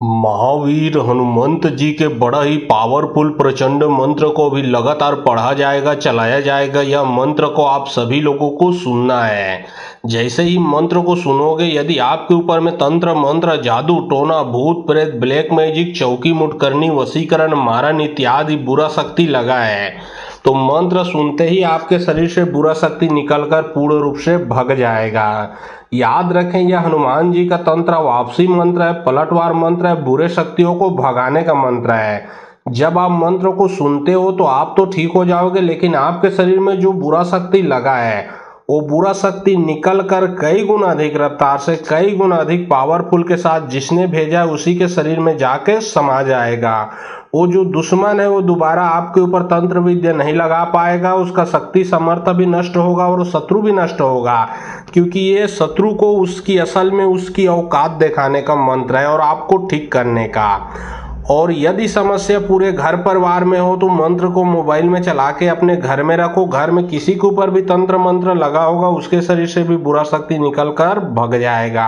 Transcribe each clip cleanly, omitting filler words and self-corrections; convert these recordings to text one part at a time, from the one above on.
महावीर हनुमंत जी के बड़ा ही पावरफुल प्रचंड मंत्र को भी लगातार पढ़ा जाएगा, चलाया जाएगा। यह मंत्र को आप सभी लोगों को सुनना है। जैसे ही मंत्र को सुनोगे, यदि आपके ऊपर में तंत्र मंत्र जादू टोना भूत प्रेत ब्लैक मैजिक चौकी मुटकरनी वशीकरण मारन इत्यादि बुरा शक्ति लगा है, तो मंत्र सुनते ही आपके शरीर से बुरा शक्ति निकलकर पूर्ण रूप से भग जाएगा। याद रखें, यह हनुमान जी का तंत्र वापसी मंत्र है, पलटवार मंत्र है, बुरे शक्तियों को भगाने का मंत्र है। जब आप मंत्र को सुनते हो तो आप तो ठीक हो जाओगे, लेकिन आपके शरीर में जो बुरा शक्ति लगा है वो बुरा शक्ति निकल कर कई गुना अधिक रफ्तार से, कई गुना अधिक पावरफुल के साथ जिसने भेजा है उसी के शरीर में जाके समा जाएगा। वो जो दुश्मन है वो दोबारा आपके ऊपर तंत्र विद्या नहीं लगा पाएगा, उसका शक्ति सामर्थ्य भी नष्ट होगा और शत्रु भी नष्ट होगा, क्योंकि ये शत्रु को उसकी असल में उसकी औकात दिखाने का मंत्र है और आपको ठीक करने का। और यदि समस्या पूरे घर परिवार में हो तो मंत्र को मोबाइल में चला के अपने घर में रखो। घर में किसी के ऊपर भी तंत्र मंत्र लगा होगा उसके शरीर से भी बुरा शक्ति निकल कर भग जाएगा।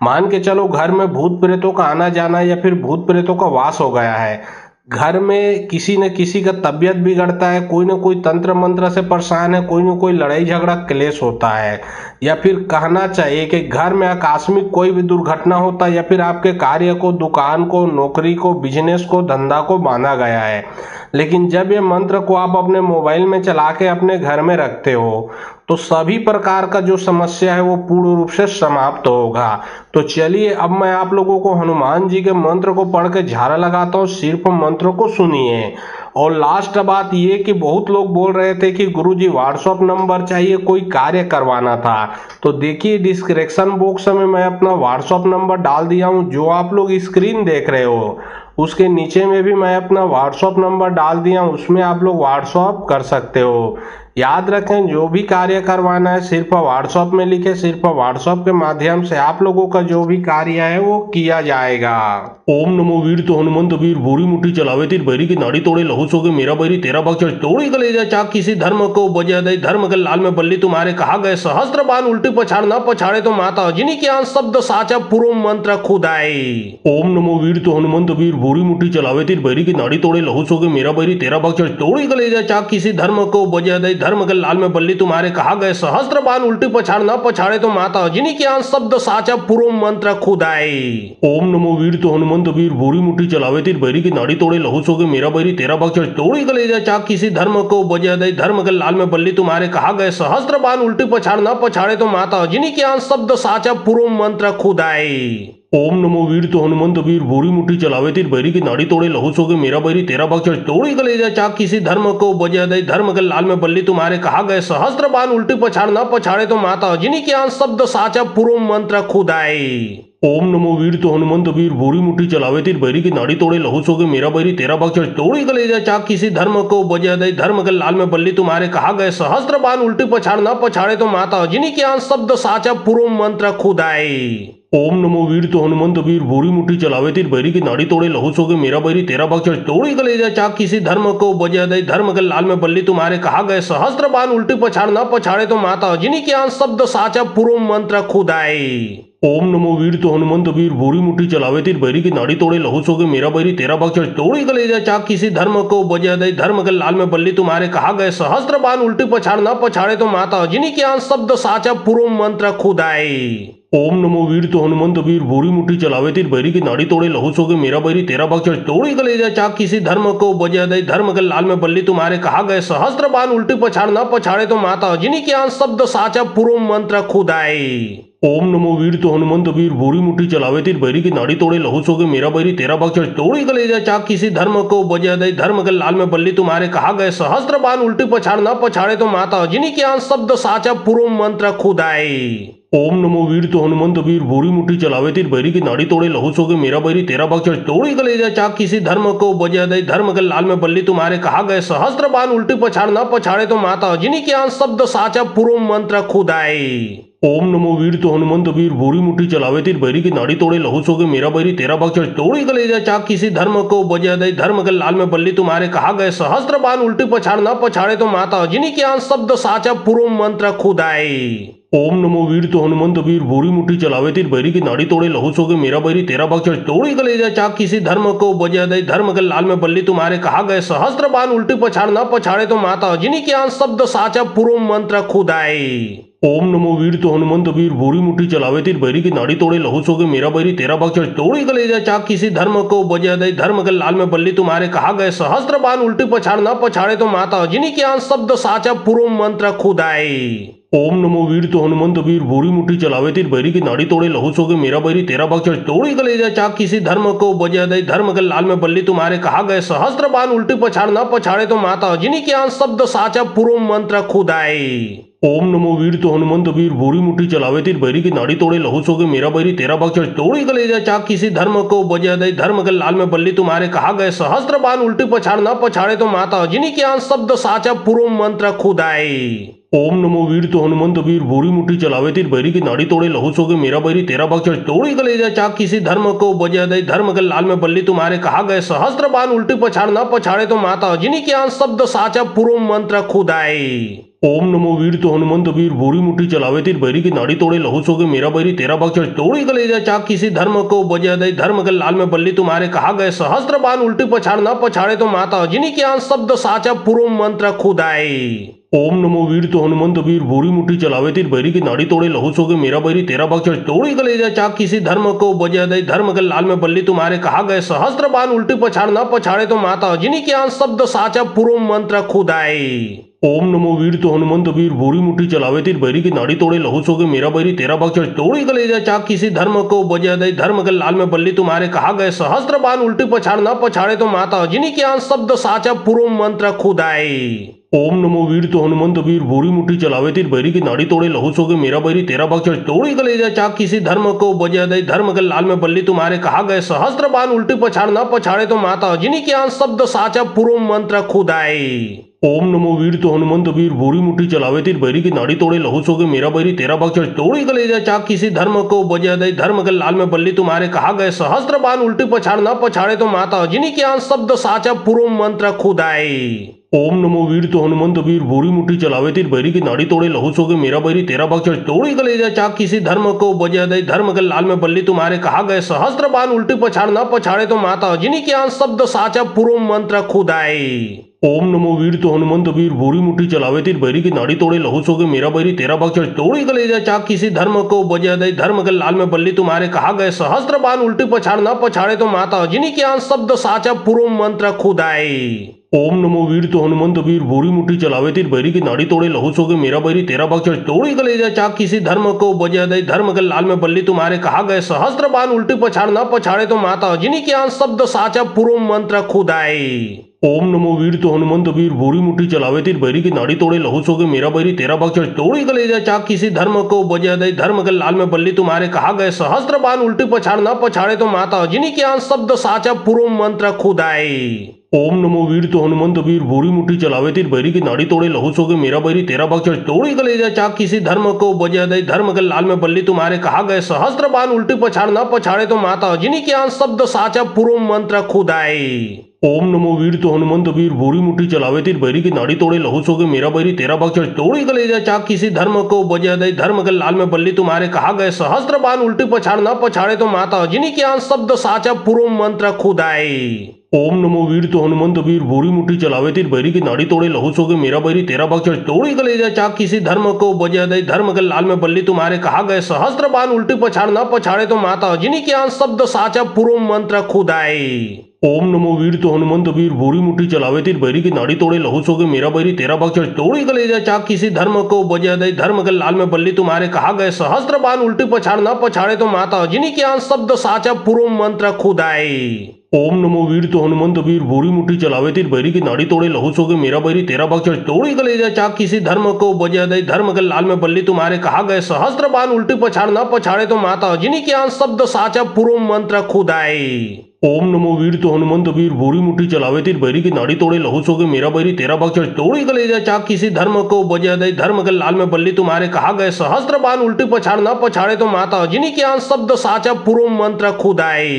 मान के चलो घर में भूत प्रेतों का आना जाना या फिर भूत प्रेतों का वास हो गया है, घर में किसी न किसी का तबीयत बिगड़ता है, कोई न कोई तंत्र मंत्र से परेशान है, कोई न कोई लड़ाई झगड़ा क्लेश होता है, या फिर कहना चाहिए कि घर में आकस्मिक कोई भी दुर्घटना होता है, या फिर आपके कार्य को, दुकान को, नौकरी को, बिजनेस को, धंधा को बांधा गया है। लेकिन जब ये मंत्र को आप अपने मोबाइल में चला के अपने घर में रखते हो तो सभी प्रकार का जो समस्या है वो पूर्ण रूप से समाप्त होगा। तो चलिए अब मैं आप लोगों को हनुमान जी के मंत्र को पढ़ के झाड़ा लगाता हूँ, सिर्फ मंत्र को सुनिए। और लास्ट बात ये कि बहुत लोग बोल रहे थे कि गुरुजी व्हाट्सएप नंबर चाहिए, कोई कार्य करवाना था, तो देखिए डिस्क्रिप्शन बॉक्स में मैं अपना व्हाट्सएप नंबर डाल दिया हूँ। जो आप लोग स्क्रीन देख रहे हो उसके नीचे में भी मैं अपना व्हाट्सएप नंबर डाल दिया हूँ, उसमें आप लोग व्हाट्सएप कर सकते हो। याद रखें, जो भी कार्य करवाना है सिर्फ व्हाट्सएप में लिखे, सिर्फ व्हाट्सएप के माध्यम से आप लोगों का जो भी कार्य है वो किया जाएगा। ओम नमो वीर तो हनुमंत वीर भूरी मुट्ठी चलावे तीर बैरी की नाड़ी तोड़े लहू सोगे मेरा बैरी तेरा भक्षण तोड़ी कलेजा चाक किसी धर्म को बजा दे धर्म के लाल में बल्ली तुम्हारे कहा गए सहस्त्र बाण उल्टी पछाड़ ना पछाड़े तो माता अजनी के आन शब्द साचा पूर्व मंत्र खुदाई। ओम नमो वीर तो हनुमंत वीर भूरी मुट्ठी चलावे तीर बैरी की नाड़ी तोड़े लहू सोगे मेरा बैरी तेरा भक्षण तोड़ी कलेजा चाक किसी धर्म को बजा दे धर्म के लाल में बल्ली तुम्हारे कहा गए सहस्त्र बाण उल्टी पछाड़ ना पछाड़े तो माता अजनी के आन शब्द साचा पूर्व मंत्र खुदाई। ओम नमो वीर तो हनुमंत वीर भूरी मुट्ठी चलावे तीर बैरी की नाड़ी तोड़े लहू सोगे मेरा बैरी तेरा भक्षण तोड़ी कलेजा चाक किसी धर्म को बजा दे धर्म के लाल में बल्ली तुम्हारे कहा गए सहस्त्र बाण उल्टी पछाड़ ना पछाड़े तो माता अजनी के आन शब्द साचा पूर्व मंत्र खुदाई। ओम नमो वीर तो हनुमंत वीर भूरी मुट्ठी चलावे तीर बैरी की नाड़ी तोड़े लहू सोगे मेरा बैरी तेरा भक्षण तोड़ी कलेजा चाक किसी धर्म को बजा दे धर्म के लाल में बल्ली तुम्हारे कहा गए सहस्त्र बाण उल्टी पछाड़ ना पछाड़े तो माता अजनी के आन शब्द साचा पूर्व मंत्र खुदाई। ओम नमो वीर तो हनुमंत वीर भूरी मुट्ठी चलावे तीर बैरी की नाड़ी तोड़े लहू सोगे मेरा बैरी तेरा भक्षण तोड़ी कलेजा चाक किसी धर्म को बजा दे धर्म के लाल में बल्ली तुम्हारे कहा गए सहस्त्र बाण उल्टी पछाड़ ना पछाड़े तो माता अजनी के आन शब्द साचा पूर्व मंत्र खुदाई। ओम नमो वीर तो हनुमंत वीर भूरी मुट्ठी चलावे तीर बैरी की नाड़ी तोड़े लहू सोगे मेरा बैरी तेरा भक्षण तोड़ी कलेजा चाक किसी धर्म को बजा दे धर्म के लाल में बल्ली तुम्हारे कहा गए सहस्त्र बाण उल्टी पछाड़ ना पछाड़े तो माता अजनी के आन शब्द साचा पूर्व मंत्र खुदाई। ओम नमो वीर तो हनुमंत वीर भूरी मुट्ठी चलावे तीर बैरी की नाड़ी तोड़े लहू सोगे मेरा बैरी तेरा भक्षण तोड़ी कलेजा चाक किसी धर्म को बजा दे धर्म के लाल में बल्ली तुम्हारे कहा गए सहस्त्र बाण उल्टी पछाड़ ना पछाड़े तो माता अजनी के आन शब्द साचा पूर्व मंत्र खुदाई। ओम नमो वीर तो हनुमंत वीर भूरी मुट्ठी चलावे तीर बैरी की नाड़ी तोड़े लहू सोगे मेरा बैरी तेरा भक्षण तोड़ी कलेजा चाक किसी धर्म को बजा दे धर्म के लाल में बल्ली तुम्हारे कहा गए सहस्त्र बाण उल्टी पछाड़ ना पछाड़े तो माता अजनी के आन शब्द साचा पूर्व मंत्र खुदाई। ओम नमो वीर तो हनुमंत वीर भूरी मुट्ठी चलावे तीर बैरी की नाड़ी तोड़े लहू सोगे मेरा बैरी तेरा भक्षण तोड़ी कलेजा चाक किसी धर्म को बजा दे धर्म के लाल में बल्ली तुम्हारे कहा गए सहस्त्र बाण उल्टी पछाड़ ना पछाड़े तो माता अजनी के आन शब्द साचा पूर्व मंत्र खुदाई। ओम नमो वीर तो हनुमंत वीर भूरी मुट्ठी चलावे तीर बैरी की नाड़ी तोड़े लहू सोगे मेरा बैरी तेरा भक्षण तोड़ी कलेजा चाक किसी धर्म को बजा दे धर्म के लाल में बल्ली तुम्हारे कहा गए सहस्त्र बाण उल्टी पछाड़ ना पछाड़े तो माता अजनी के आन शब्द साचा पूर्व मंत्र खुदाई। ओम नमो वीर तो हनुमंत वीर भूरी मुट्ठी चलावे तीर बैरी की नाड़ी तोड़े लहू सोगे मेरा बैरी तेरा भक्षण तोड़ी कलेजा चाक किसी धर्म को बजा दे धर्म के लाल में बल्ली तुम्हारे कहा गए सहस्त्र बाण उल्टी पछाड़ ना पछाड़े तो माता अजनी के आन शब्द साचा पूर्व मंत्र खुदाई। ओम नमो वीर तो हनुमंत वीर भूरी मुट्ठी चलावे तीर बैरी की नाड़ी तोड़े लहू सोगे मेरा बैरी तेरा भक्षण तोड़ी कलेजा चाक किसी धर्म को बजा दे धर्म के लाल में बल्ली तुम्हारे कहा गए सहस्त्र बाण उल्टी पछाड़ न पछाड़े तो माता जिनी के आंस शब्द साचा पूर्व मंत्र खुद आए। ओम नमो वीर तो हनुमंत वीर भूरी मुट्ठी चलावे तीर बैरी की नाड़ी तोड़े लहू सोगे मेरा बैरी तेरा भक्षण तोड़ी कलेजा चाक किसी धर्म को बजा दे धर्म के लाल में बल्ली तुम्हारे कहा गए सहस्त्र बाण उल्टी पछाड़ न पछाड़े तो माता जिनी के आंस शब्द साचा पूर्व मंत्र खुद आए। ओम नमो वीर तो हनुमंत वीर भूरी मुट्ठी चलावे तीर बैरी की नाड़ी तोड़े लहू सोगे मेरा बैरी तेरा भक्षण तोड़ी कलेजा चाक किसी धर्म को बजा दे धर्म के लाल में बल्ली तुम्हारे कहा गए सहस्त्र बाण उल्टी पछाड़ न पछाड़े तो माता जिनी के आंस शब्द साचा पूर्व मंत्र खुद आए। ओम नमो वीर तो हनुमंत वीर भूरी मुट्ठी चलावे तीर बैरी की नाड़ी तोड़े लहू सोगे मेरा बैरी तेरा भक्षण तोड़ी कलेजा चाक किसी धर्म को बजा दे धर्म के लाल में बल्ली तुम्हारे कहा गए सहस्त्र बाण उल्टी पछाड़ न पछाड़े तो माता जिनी के आंस शब्द साचा पूर्व मंत्र खुद आए। ओम नमो वीर तो हनुमंत वीर भूरी मुट्ठी चलावे तीर बैरी की नाड़ी तोड़े लहू सोगे मेरा बैरी तेरा भक्षण तोड़ी कलेजा चाक किसी धर्म को बजा दे धर्म के लाल में बल्ली तुम्हारे कहा गए सहस्त्र बाण उल्टी पछाड़ न पछाड़े तो माता जिनी के आंस शब्द साचा पूर्व मंत्र खुद आए। ओम नमो वीर तो हनुमंत वीर भूरी मुट्ठी चलावे तीर बैरी की नाड़ी तोड़े लहू सोगे मेरा बैरी तेरा भक्षण तोड़ी कलेजा चाक किसी धर्म को बजा दे धर्म के लाल में बल्ली तुम्हारे कहा गए सहस्त्र बाण उल्टी पछाड़ न पछाड़े तो माता जिनी के आंस शब्द साचा पूर्व मंत्र खुद आए। ओम नमो वीर तो हनुमंत वीर भूरी मुट्ठी चलावे तीर बैरी की नाड़ी तोड़े लहू सोगे मेरा बैरी तेरा भक्षण तोड़ी कलेजा चाक किसी धर्म को बजा दे धर्म के लाल में बल्ली तुम्हारे कहा गए सहस्त्र बाण उल्टी पछाड़ न पछाड़े तो माता जिनी के आंस शब्द साचा पूर्व मंत्र खुद आए। ओम नमो वीर तो हनुमंत वीर भूरी मुट्ठी चलावे तीर बैरी की नाड़ी तोड़े लहू सोगे मेरा बैरी तेरा भक्षण तोड़ी कलेजा चाक किसी धर्म को बजा दे धर्म के लाल में बल्ली तुम्हारे कहा गए सहस्त्र बाण उल्टी पछाड़ न पछाड़े तो माता जिनी के आंस शब्द साचा पूर्व मंत्र खुद आए। ओम नमो वीर तो हनुमंत वीर भूरी मुट्ठी चलावे तीर बैरी की नाड़ी तोड़े लहू सोगे मेरा बैरी तेरा भक्षण तोड़ी कलेजा चाक किसी धर्म को बजा दे धर्म के लाल में बल्ली तुम्हारे कहा गए सहस्त्र बाण उल्टी पछाड़ न पछाड़े तो माता जिनी के आंस शब्द साचा पूर्व मंत्र खुद आए। ओम नमो वीर तो हनुमंत वीर भूरी मुट्ठी चलावे तीर बैरी की नाड़ी तोड़े लहू सोगे मेरा बैरी तेरा भक्षण तोड़ी कलेजा चाक किसी धर्म को बजा दे धर्म के लाल में बल्ली तुम्हारे कहा गए सहस्त्र बाण उल्टी पछाड़ न पछाड़े तो माता जिनी के आंस शब्द साचा पूर्व मंत्र खुद आए। ओम नमो वीर तो हनुमंत वीर भूरी मुट्ठी चलावे तीर बैरी की नाड़ी तोड़े लहू सोगे मेरा बैरी तेरा भक्षण तोड़ी कलेजा चाक किसी धर्म को बजा दे धर्म के लाल में बल्ली तुम्हारे कहा गए सहस्त्र बाण उल्टी पछाड़ न पछाड़े तो माता जिनी के आंस शब्द साचा पूर्व मंत्र खुद आए। ओम नमो वीर तो हनुमंत वीर भूरी मुट्ठी चलावे तीर बैरी की नाड़ी तोड़े लहू सोगे मेरा बैरी तेरा भक्षण तोड़ी कलेजा चाक किसी धर्म को बजा दे धर्म के लाल में बल्ली तुम्हारे कहा गए सहस्त्र बाण उल्टी पछाड़ न पछाड़े तो माता जिनी के आंस शब्द साचा पूर्व मंत्र खुद आए। ओम नमो वीर तो हनुमंत वीर भूरी मुट्ठी चलावे तीर बैरी की नाड़ी तोड़े लहू सोगे मेरा बैरी तेरा भक्षण तोड़ी कलेजा चाक किसी धर्म को बजा दे धर्म के लाल में बल्ली तुम्हारे कहा गए सहस्त्र बाण उल्टी पछाड़ न पछाड़े तो माता जिनी के आंस शब्द साचा पूर्व मंत्र खुद आए। ओम नमो वीर तो हनुमंत वीर भूरी मुट्ठी चलावे तीर बैरी की नाड़ी तोड़े लहू सोगे मेरा बैरी तेरा भक्षण तोड़ी कलेजा चाक किसी धर्म को बजा दे धर्म के लाल में बल्ली तुम्हारे कहा गए सहस्त्र बाण उल्टी पछाड़ न पछाड़े तो माता जिनी के आंस शब्द साचा पूर्व मंत्र खुद आए। ओम नमो वीर तो हनुमंत वीर भूरी मुट्ठी चलावे तीर बैरी की नाड़ी तोड़े लहू सोगे मेरा बैरी तेरा भक्षण तोड़ी कलेजा चाक किसी धर्म को बजा दे धर्म के लाल में बल्ली तुम्हारे कहा गए सहस्त्र बाण उल्टी पछाड़ न पछाड़े तो माता जिनी के आंस शब्द साचा पूर्व मंत्र खुद आए। ओम नमो वीर तो हनुमंत वीर भूरी मुट्ठी चलावे तीर बैरी की नाड़ी तोड़े लहू सोगे मेरा बैरी तेरा भक्षण तोड़ी कलेजा चाक किसी धर्म को बजा दे धर्म के लाल में बल्ली तुम्हारे कहा गए सहस्त्र बाण उल्टी पछाड़ न पछाड़े तो माता जिनी के आंस शब्द साचा पूर्व मंत्र खुद आए। ओम नमो वीर तो हनुमंत वीर भूरी मुट्ठी चलावे तीर बैरी की नाड़ी तोड़े लहू सोगे मेरा बैरी तेरा भक्षण तोड़ी कलेजा चाक किसी धर्म को बजा दे धर्म के लाल में बल्ली तुम्हारे कहा गए सहस्त्र बाण उल्टी पछाड़ न पछाड़े तो माता जिनी के आंस शब्द साचा पूर्व मंत्र खुद आए। ओम नमो वीर तो हनुमंत वीर भूरी मुट्ठी चलावे तीर बैरी की नाड़ी तोड़े लहू सोगे मेरा बैरी तेरा भक्षण तोड़ी कलेजा चाक किसी धर्म को बजा दे धर्म के लाल में बल्ली तुम्हारे कहा गए सहस्त्र बाण उल्टी पछाड़ न पछाड़े तो माता जिनी के आंस शब्द साचा पूर्व मंत्र खुद आए। ओम नमो वीर तो हनुमंत वीर भूरी मुट्ठी चलावे तीर बैरी की नाड़ी तोड़े लहू सोगे मेरा बैरी तेरा भक्षण तोड़ी कलेजा चाक किसी धर्म को बजा दे धर्म के लाल में बल्ली तुम्हारे कहा गए सहस्त्र बाण उल्टी पछाड़ न पछाड़े तो माता जिनी के आंस शब्द साचा पूर्व मंत्र खुद आए। ओम नमो वीर तो हनुमंत वीर भूरी मुट्ठी चलावे तीर बैरी की नाड़ी तोड़े लहू सोगे मेरा बैरी तेरा भक्षण तोड़ी कलेजा चाक किसी धर्म को बजा दे धर्म के लाल में बल्ली तुम्हारे कहा गए सहस्त्र बाण उल्टी पछाड़ न पछाड़े तो माता जिनी के आंस शब्द साचा पूर्व मंत्र खुद आए।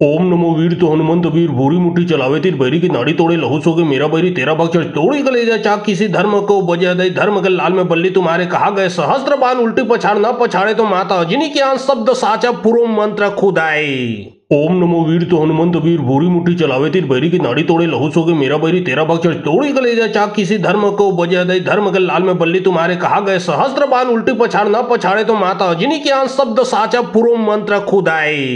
ओम नमो वीर तो हनुमंत वीर भूरी मुट्ठी चलावे तीर बैरी की नाड़ी तोड़े लहू सोगे मेरा बैरी तेरा भाग चल तोड़ी कलेजा चाक किसी धर्म को बजा दे धर्म के लाल में बल्ली तुम्हारे कहा गए सहस्त्र बाण उल्टी पछाड़ ना पछाड़े तो माता अजनी के आंस शब्द साचा पूर्व मंत्र खुद आए। ओम नमो वीर तो हनुमंत वीर भूरी मुट्ठी चलावे तीर बैरी की नाड़ी तोड़े लहू सोगे मेरा बैरी तेरा भाग चल तोड़ी कलेजा चाक किसी धर्म को बजा दे धर्म के लाल में बल्ली तुम्हारे कहा गए सहस्त्र बाण उल्टी पछाड़ ना पछाड़े तो माता अजनी के आंस शब्द साचा पूर्व मंत्र खुद आए।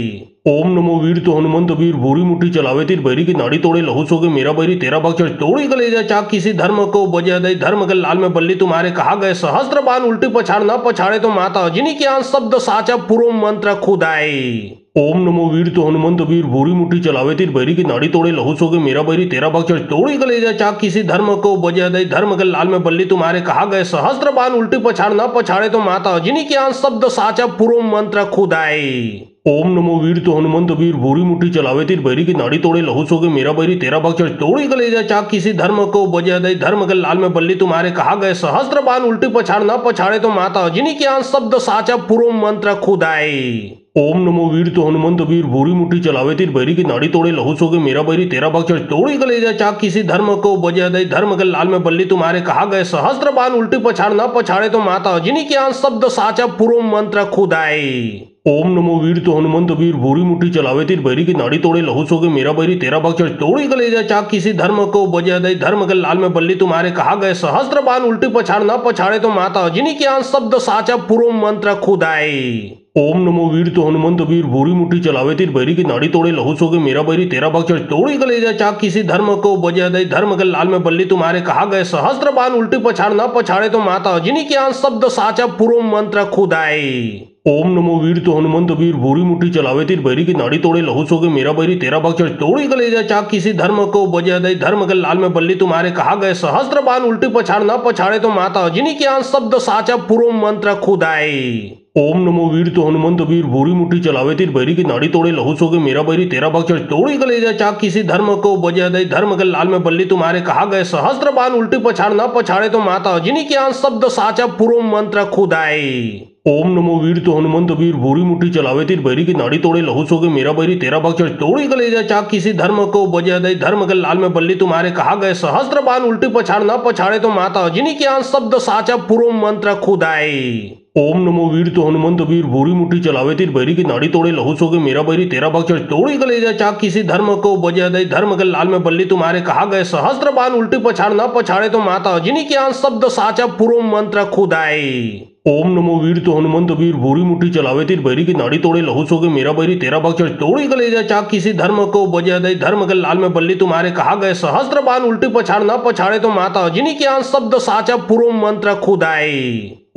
ओम नमो वीर तो हनुमंत वीर भूरी मुट्ठी चलावे तीर बैरी की नाड़ी तोड़े लहू सोगे मेरा बैरी तेरा भाग चल तोड़ी कलेजा चाक किसी धर्म को बजा दे धर्म के लाल में बल्ली तुम्हारे कहा गए सहस्त्र बाण उल्टी पछाड़ ना पछाड़े तो माता अजनी के आंस शब्द साचा पूर्व मंत्र खुद आए। ओम नमो वीर तो हनुमंत वीर भूरी मुट्ठी चलावे तीर बैरी की नाड़ी तोड़े लहू सोगे मेरा बैरी तेरा भाग चल तोड़ी कलेजा चाक किसी धर्म को बजा दे धर्म के लाल में बल्ली तुम्हारे कहा गए सहस्त्र बाण उल्टी पछाड़ ना पछाड़े तो माता अजनी के आंस शब्द साचा पूर्व मंत्र खुद आए। ओम नमो वीर तो हनुमंत वीर भूरी मुट्ठी चलावे तीर बैरी की नाड़ी तोड़े लहू सोगे मेरा बैरी तेरा भाग चल तोड़ी कलेजा चाक किसी धर्म को बजा दे धर्म के लाल में बल्ली तुम्हारे कहा गए सहस्त्र बाण उल्टी पछाड़ ना पछाड़े तो माता अजनी के आंस शब्द साचा पूर्व मंत्र खुद आए। ओम नमो वीर तो हनुमंत वीर भूरी मुट्ठी चलावे तीर बैरी की नाड़ी तोड़े लहू सोगे मेरा बैरी तेरा भाग चल तोड़ी कलेजा चाक किसी धर्म को बजा दे धर्म के लाल में बल्ली तुम्हारे कहा गए सहस्त्र बाण उल्टी पछाड़ ना पछाड़े तो माता अजनी के आंस शब्द साचा पूर्व मंत्र खुद आए। ओम नमो वीर तो हनुमंत वीर भूरी मुट्ठी चलावे तीर बैरी की नाड़ी तोड़े लहू सोगे मेरा बैरी तेरा भाग चल तोड़ी कलेजा चाक किसी धर्म को बजा दे धर्म के लाल में बल्ली तुम्हारे कहा गए सहस्त्र बाण उल्टी पछाड़ ना पछाड़े तो माता अजनी के आंस शब्द साचा पूर्व मंत्र खुद आए। ओम नमो वीर तो हनुमंत वीर भूरी मुट्ठी चलावे तीर बैरी की नाड़ी तोड़े लहू सोगे मेरा बैरी तेरा भाग चल तोड़ी कलेजा चाक किसी धर्म को बजा दे धर्म के लाल में बल्ली तुम्हारे कहा गए सहस्त्र बाण उल्टी पछाड़ ना पछाड़े तो माता अजनी के आंस शब्द साचा पूर्व मंत्र खुद आए। ओम नमो वीर तो हनुमंत वीर भूरी मुट्ठी चलावे तीर बैरी की नाड़ी तोड़े लहू सोगे मेरा बैरी तेरा भाग चल तोड़ी कलेजा चाक किसी धर्म को बजा दे धर्म के लाल में बल्ली तुम्हारे कहा गए सहस्त्र बाण उल्टी पछाड़ ना पछाड़े तो माता अजनी के आंस शब्द साचा पूर्व मंत्र खुद आए। ओम नमो वीर तो हनुमंत वीर भूरी मुट्ठी चलावे तीर बैरी की नाड़ी तोड़े लहू सोगे मेरा बैरी तेरा भाग चल तोड़ी कलेजा चाक किसी धर्म को बजा दे धर्म के लाल में बल्ली तुम्हारे कहा गए सहस्त्र बाण उल्टी पछाड़ ना पछाड़े तो माता अजनी के आंस शब्द साचा पूर्व मंत्र खुद आए। ओम नमो वीर तो हनुमंत वीर भूरी मुट्ठी चलावे तीर बैरी की नाड़ी तोड़े लहू सोगे मेरा बैरी तेरा भाग चल तोड़ी कलेजा चाक किसी धर्म को बजा दे धर्म के लाल में बल्ली तुम्हारे कहा गए सहस्त्र बाण उल्टी पछाड़ ना पछाड़े तो माता अजनी के आंस शब्द साचा पूर्व मंत्र खुद आए। ओम नमो वीर तो हनुमंत वीर भूरी मुट्ठी चलावे तीर बैरी की नाड़ी तोड़े लहू सोगे मेरा बैरी तेरा भाग चल तोड़ी कलेजा चाक किसी धर्म को बजा दे धर्म के लाल में बल्ली तुम्हारे कहा गए सहस्त्र बाण उल्टी पछाड़ ना पछाड़े तो माता अजनी के आंस शब्द साचा पूर्व मंत्र खुद आए। ओम नमो वीर तो हनुमंत वीर भूरी मुट्ठी चलावे तीर बैरी की नाड़ी तोड़े लहू सोगे मेरा बैरी तेरा भाग चल तोड़ी कलेजा चाक किसी धर्म को बजा दे धर्म के लाल में बल्ली तुम्हारे कहा गए सहस्त्र बाण उल्टी पछाड़ ना पछाड़े तो माता अजनी के आंस शब्द साचा पूर्व मंत्र खुद आए।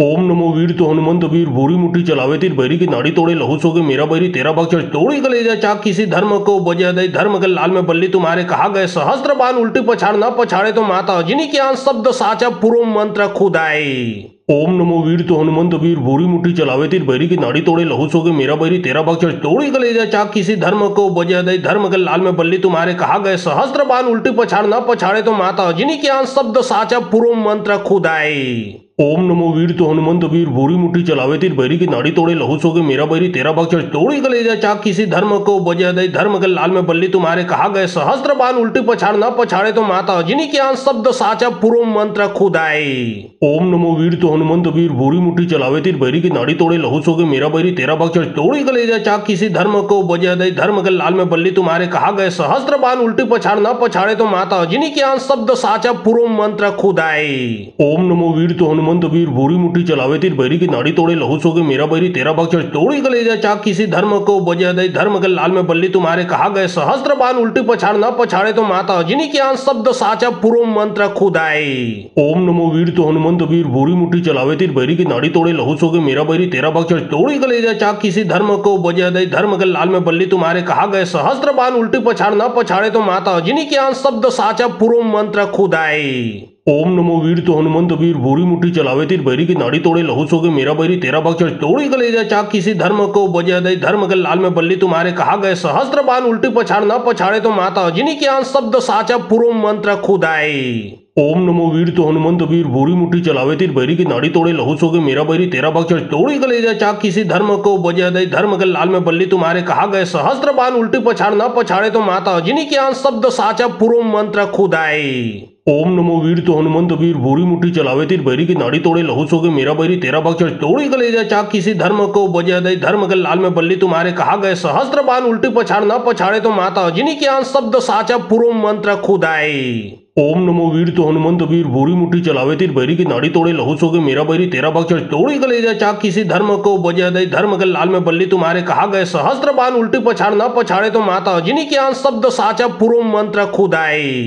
ओम नमो वीर तो हनुमंत वीर भूरी मुट्ठी चलावे तीर बैरी की नाड़ी तोड़े लहू सोगे मेरा बैरी तेरा भाग चल तोड़ी कलेजा चाक किसी धर्म को बजा दे धर्म के लाल में बल्ली तुम्हारे कहा गए सहस्त्र बाण उल्टी पछाड़ ना पछाड़े तो माता अजनी के आंस शब्द साचा पूर्व मंत्र खुद आए। ओम नमो वीर तो हनुमंत वीर भूरी मुट्ठी चलावे तीर बैरी की नाड़ी तोड़े लहू सोगे मेरा बैरी तेरा भाग चल तोड़ी कलेजा चाक किसी धर्म को बजा दे धर्म के लाल में बल्ली तुम्हारे कहा गए सहस्त्र बाण उल्टी पछाड़ ना पछाड़े तो माता अजनी के आंस शब्द साचा पूर्व मंत्र खुद आए। ओम नमो वीर तो हनुमंत वीर भूरी मुट्ठी चलावे तीर बैरी की नाड़ी तोड़े लहू सोगे मेरा बैरी तेरा भाग चल तोड़ी कलेजा चाक किसी धर्म को बजा दे धर्म के लाल में बल्ली तुम्हारे कहा गए सहस्त्र बाण उल्टी पछाड़ ना पछाड़े तो माता अजनी के आंस शब्द साचा पूर्व मंत्र खुद आए। ओम नमो वीर तो हनुमंत वीर भूरी मुट्ठी चलावे तीर बैरी की नाड़ी तोड़े लहू सोगे मेरा बैरी तेरा भाग चल तोड़ी कलेजा चाक किसी धर्म को बजा दे धर्म के लाल में बल्ली तुम्हारे कहा गए सहस्त्र बाण उल्टी पछाड़ ना पछाड़े तो माता अजनी के आंस शब्द साचा पूर्व मंत्र खुद आए। ओम नमो वीर तो हनुमंत वीर भूरी मुट्ठी चलावे तीर बैरी की नाड़ी तोड़े लहू सोगे मेरा बैरी तेरा भाग चल तोड़ी कलेजा चाक किसी धर्म को बजा दे धर्म के लाल में बल्ली तुम्हारे कहा गए सहस्त्र बाण उल्टी पछाड़ ना पछाड़े तो माता अजनी के आंस शब्द साचा पूर्व मंत्र खुद आए। ओम नमो वीर तो हनुमंत वीर भूरी मुट्ठी चलावे तीर बैरी की नाड़ी तोड़े लहू सोगे मेरा बैरी तेरा भाग चल तोड़ी कलेजा चाक किसी धर्म को बजा दे धर्म के लाल में बल्ली तुम्हारे कहा गए सहस्त्र बाण उल्टी पछाड़ ना पछाड़े तो माता अजनी के आंस शब्द साचा पूर्व मंत्र खुद आए। ओम नमो वीर तो हनुमंत वीर भूरी मुट्ठी चलावे तीर बैरी की नाड़ी तोड़े लहू सोगे मेरा बैरी तेरा भाग चल तोड़ी कलेजा चाक किसी धर्म को बजा दे धर्म के लाल में बल्ली तुम्हारे कहा गए सहस्त्र बाण उल्टी पछाड़ ना पछाड़े तो माता अजनी के आंस शब्द साचा पूर्व मंत्र खुद आए। ओम नमो वीर तो हनुमंत वीर भूरी मुट्ठी चलावे तीर बैरी की नाड़ी तोड़े लहू सोगे मेरा बैरी तेरा भाग चल तोड़ी कलेजा चाक किसी धर्म को बजा दे धर्म के लाल में बल्ली तुम्हारे कहा गए सहस्त्र बाण उल्टी पछाड़ ना पछाड़े तो माता अजनी की आंस शब्द साचा पूर्व मंत्र खुदाई। ओम नमो वीर तो हनुमंत वीर भूरी मुट्ठी चलावे तीर बैरी की नाड़ी तोड़े लहू सोगे मेरा बैरी तेरा भाग चल तोड़ी कलेजा चाक किसी धर्म को बजा दे धर्म के लाल में बल्ली तुम्हारे कहा गए सहस्त्र बाण उल्टी पछाड़ ना पछाड़े तो माता अजनी की आंस शब्द साचा पूर्व मंत्र खुदाई। ओम नमो वीर तो हनुमंत वीर भूरी मुट्ठी चलावे तीर बैरी की नाड़ी तोड़े लहू सोगे मेरा बैरी तेरा भाग चल तोड़ी कलेजा चाक किसी धर्म को बजा दे धर्म के लाल में बल्ली तुम्हारे कहा गए सहस्त्र बाण उल्टी पछाड़ ना पछाड़े तो माता अजनी की आंस शब्द साचा पूर्व मंत्र खुदाई।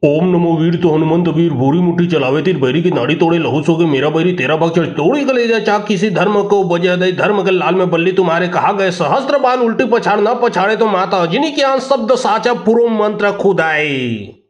ओम नमो वीर तो हनुमंत वीर भूरी मुट्ठी चलावे तीर बैरी की नाड़ी तोड़े लहू सोगे मेरा बैरी तेरा भाग चल तोड़ी कलेजा चाक किसी धर्म को बजा दे धर्म के लाल में बल्ली तुम्हारे कहा गए सहस्त्र बाण उल्टी पछाड़ ना पछाड़े तो माता अजनी की आंस शब्द साचा पूर्व मंत्र खुदाई।